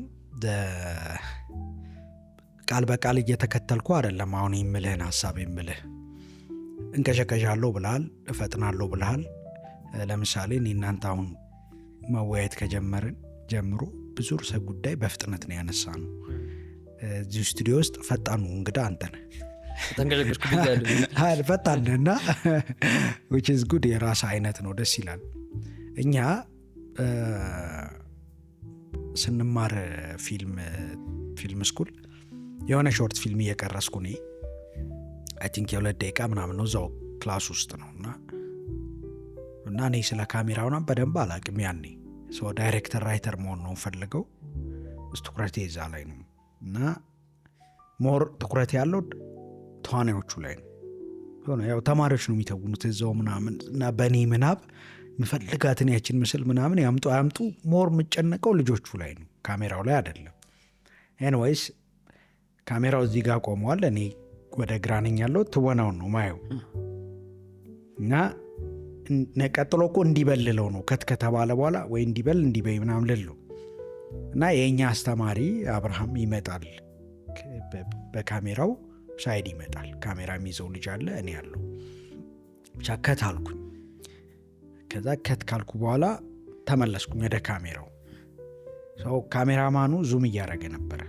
ቃል በቃል እየተከተልኩ አይደለም። አሁን የምልህን ሀሳብ የምልህ እንቀሸቀሻለሁ ብልሃል፣ እፈጥናለሁ ብልሃል። ለምሳሌ እኔ እናንተ አሁን መወያየት ከጀመርን ጀምሮ ብዙ ርዕሰ ጉዳይ በፍጥነት ነው ያነሳ ነው። እዚሁ ስቱዲዮ ውስጥ ፈጣኑ እንግዳ አንተ ነህ። ፈጣን እና which is good። የራስ አይነት ነው፣ ደስ ይላል። እኛ ስንማር ፊልም ፊልም ስኩል የሆነ ሾርት ፊልም እየቀረስኩ እኔ አይ ቲንክ የ2 ደቂቃ ምናምን ነው እዛው ክላስ ውስጥ ነው እና እኔ ስለ ካሜራውና በደንብ አላቅም ያኔ ዳይሬክተር ራይተር መሆን ነው ፈልገው ትኩረቴ እዛ ላይ ነው እና ሞር ትኩረት ያለው ተዋናዮቹ ላይ ነው። ያው ተማሪዎች ነው የሚተውኑት እዛው ምናምን እና በእኔ ምናብ ምፈልጋትን ያችን ምስል ምናምን ያምጡ ሞር የምጨነቀው ልጆቹ ላይ ነው፣ ካሜራው ላይ አይደለም። ኤንዌይስ ካሜራው እዚህ ጋር ቆመዋል፣ እኔ ወደ ግራነኝ ያለው ትወናውን ነው ማየው እና ቀጥሎ እኮ እንዲበልለው ነው ከተባለ በኋላ ወይ እንዲበይ ምናምን ልለው እና የኛ አስተማሪ አብርሃም ይመጣል፣ በካሜራው ሳይድ ይመጣል። ካሜራ የሚይዘው ልጅ አለ፣ እኔ ያለው ብቻ ከት አልኩኝ። ከዛ ከት ካልኩ በኋላ ተመለስኩኝ ወደ ካሜራው። ካሜራማኑ ዙም እያደረገ ነበረ።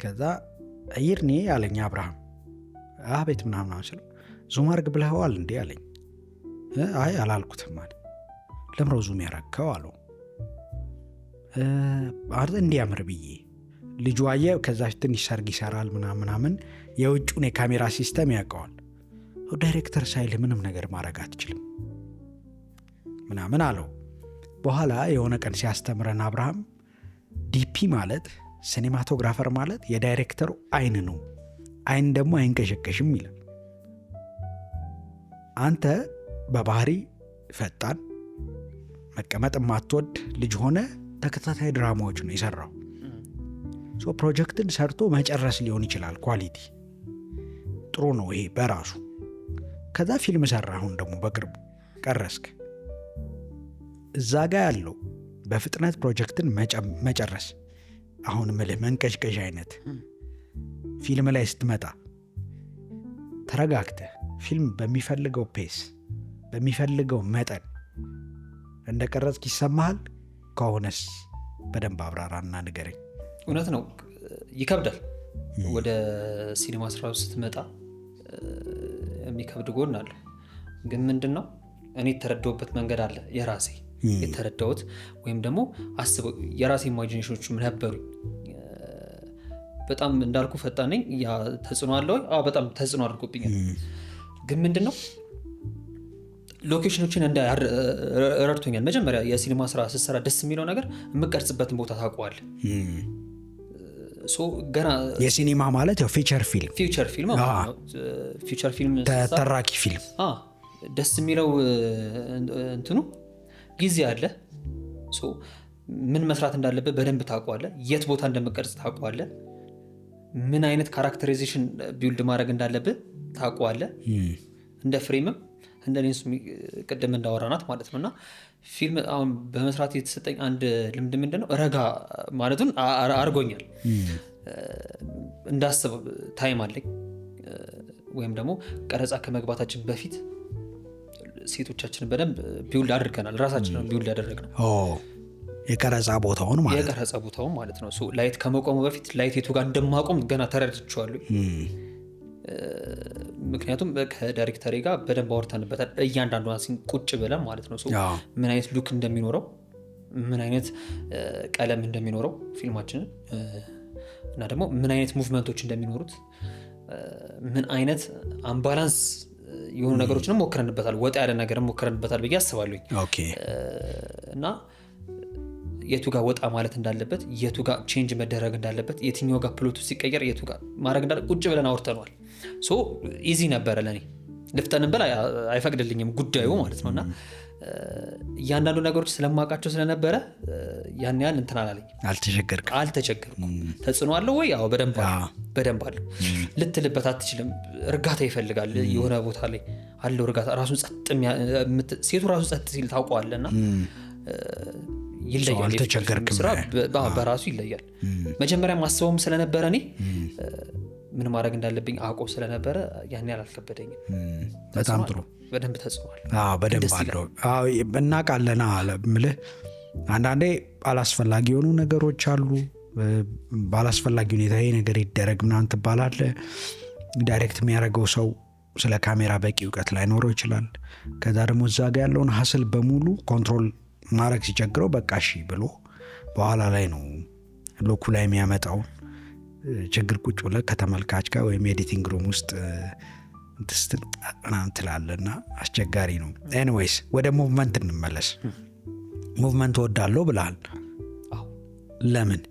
ከዛ አይርኔ አለኝ አብርሃም። አቤት ምናምን አንስለው ዙም አርግ ብለኸዋል እንዴ አለኝ። አይ አላልኩትም አለ። ለምሮ ዙም ያረከው አለው። እንዲያምር ብዬ ልጁ አየ። ከዛ ትንሽ ሰርግ ይሰራል ምናምን የውጭውን የካሜራ ሲስተም ያውቀዋል። ዳይሬክተር ሳይል ምንም ነገር ማድረግ አትችልም ምናምን አለው። በኋላ የሆነ ቀን ሲያስተምረን አብርሃም ዲፒ ማለት ሲኔማቶግራፈር ማለት የዳይሬክተሩ አይን ነው፣ አይን ደግሞ አይንቀሸቀሽም ይላል። አንተ በባህሪ ፈጣን መቀመጥ ማትወድ ልጅ ሆነ ተከታታይ ድራማዎች ነው የሰራው። ፕሮጀክትን ሰርቶ መጨረስ ሊሆን ይችላል፣ ኳሊቲ ጥሩ ነው ይሄ በራሱ። ከዛ ፊልም ሰራ፣ አሁን ደግሞ በቅርቡ ቀረስክ። እዛ ጋ ያለው በፍጥነት ፕሮጀክትን መጨረስ፣ አሁን ምልህ መንቀዥቀዥ አይነት ፊልም ላይ ስትመጣ ተረጋግተህ ፊልም በሚፈልገው ፔስ በሚፈልገው መጠን እንደ ቀረጽክ ይሰማሃል ከሆነስ በደንብ አብራራና ንገረኝ። እውነት ነው፣ ይከብዳል። ወደ ሲኒማ ስራው ስትመጣ የሚከብድ ጎን አለ። ግን ምንድን ነው እኔ የተረዳሁበት መንገድ አለ፣ የራሴ የተረዳሁት ወይም ደግሞ አስበው የራሴ ኢማጂኔሽኖችም ነበሩኝ። በጣም እንዳልኩ ፈጣን ነኝ። ያ ተጽዕኖ አለ ወይ? አዎ በጣም ተጽዕኖ አድርጎብኛል። ግን ምንድን ነው ሎኬሽኖችን ረድቶኛል። መጀመሪያ የሲኒማ ስራ ስትሰራ ደስ የሚለው ነገር የምቀርጽበትን ቦታ ታውቀዋለህ። ገና የሲኒማ ማለት ያው ፊቸር ፊልም ተራኪ ፊልም ደስ የሚለው እንትኑ ጊዜ አለ። ምን መስራት እንዳለበት በደንብ ታውቀዋለህ። የት ቦታ እንደምቀርጽ ታውቀዋለህ። ምን አይነት ካራክተራይዜሽን ቢውልድ ማድረግ እንዳለብህ ታውቀዋለህ። እንደ ፍሬምም እንደ ሌንስ ቅድም እንዳወራናት ማለት ነው። እና ፊልም አሁን በመስራት የተሰጠኝ አንድ ልምድ ምንድነው ረጋ ማለቱን አርጎኛል። እንዳስብ ታይም አለኝ። ወይም ደግሞ ቀረጻ ከመግባታችን በፊት ሴቶቻችንን በደንብ ቢውልድ አድርገናል። ራሳችንን ቢውልድ ያደረግነው የቀረጻ ቦታውን ማለት ነው። ላይት ከመቆሙ በፊት ላይት የቱ ጋር እንደማቆም ገና ተረድቼዋለሁ። ምክንያቱም ከዳይሬክተሪ ጋር በደንብ አውርተንበታል። እያንዳንዷን ሲን ቁጭ ብለን ማለት ነው። ምን አይነት ሉክ እንደሚኖረው፣ ምን አይነት ቀለም እንደሚኖረው ፊልማችንን እና ደግሞ ምን አይነት ሙቭመንቶች እንደሚኖሩት፣ ምን አይነት አምባላንስ የሆኑ ነገሮችንም ሞክረንበታል። ወጣ ያለ ነገርም ሞክረንበታል ብዬ አስባለሁኝ። እና የቱ ጋር ወጣ ማለት እንዳለበት፣ የቱ ጋር ቼንጅ መደረግ እንዳለበት፣ የትኛው ጋር ፕሎቱ ሲቀየር የቱ ጋር ማድረግ እንዳለ ቁጭ ብለን አውርተነዋል። ኢዚ ነበረ ለኔ። ልፍጠንም በላ አይፈቅድልኝም ጉዳዩ ማለት ነው። እና እያንዳንዱ ነገሮች ስለማውቃቸው ስለነበረ ያን ያህል እንትን አላለኝ። አልተቸገርኩም። ተጽዕኖ አለው ወይ? አዎ በደንብ አለው። ልትልበት አትችልም። እርጋታ ይፈልጋል። የሆነ ቦታ ላይ አለው እርጋታ። ራሱን ሴቱ ራሱ ጸጥ ሲል ታውቀዋለህ። እና ይለያል። ስራ በራሱ ይለያል። መጀመሪያ ማስበውም ስለነበረ እኔ ምን ማድረግ እንዳለብኝ አውቀው ስለነበረ ያን ያህል አልከበደኝም። በጣም ጥሩ። በደንብ ተጽፏል። በደንብ አለው። እናውቃለን ምልህ አንዳንዴ አላስፈላጊ የሆኑ ነገሮች አሉ። ባላስፈላጊ ሁኔታ ይሄ ነገር ይደረግ ምናምን ትባላለህ። ዳይሬክት የሚያደርገው ሰው ስለ ካሜራ በቂ እውቀት ላይኖረው ይችላል። ከዛ ደግሞ እዛ ጋ ያለውን ሀስል በሙሉ ኮንትሮል ማድረግ ሲቸግረው በቃ እሺ ብሎ በኋላ ላይ ነው ሉኩ ላይ የሚያመጣው ችግር ቁጭ ብለህ ከተመልካች ጋር ወይም ኤዲቲንግ ሩም ውስጥ እንትስትል ምናምን ትላለና አስቸጋሪ ነው። ኤኒዌይስ ወደ ሙቭመንት እንመለስ። ሙቭመንት እወዳለሁ ብለሃል። ለምን?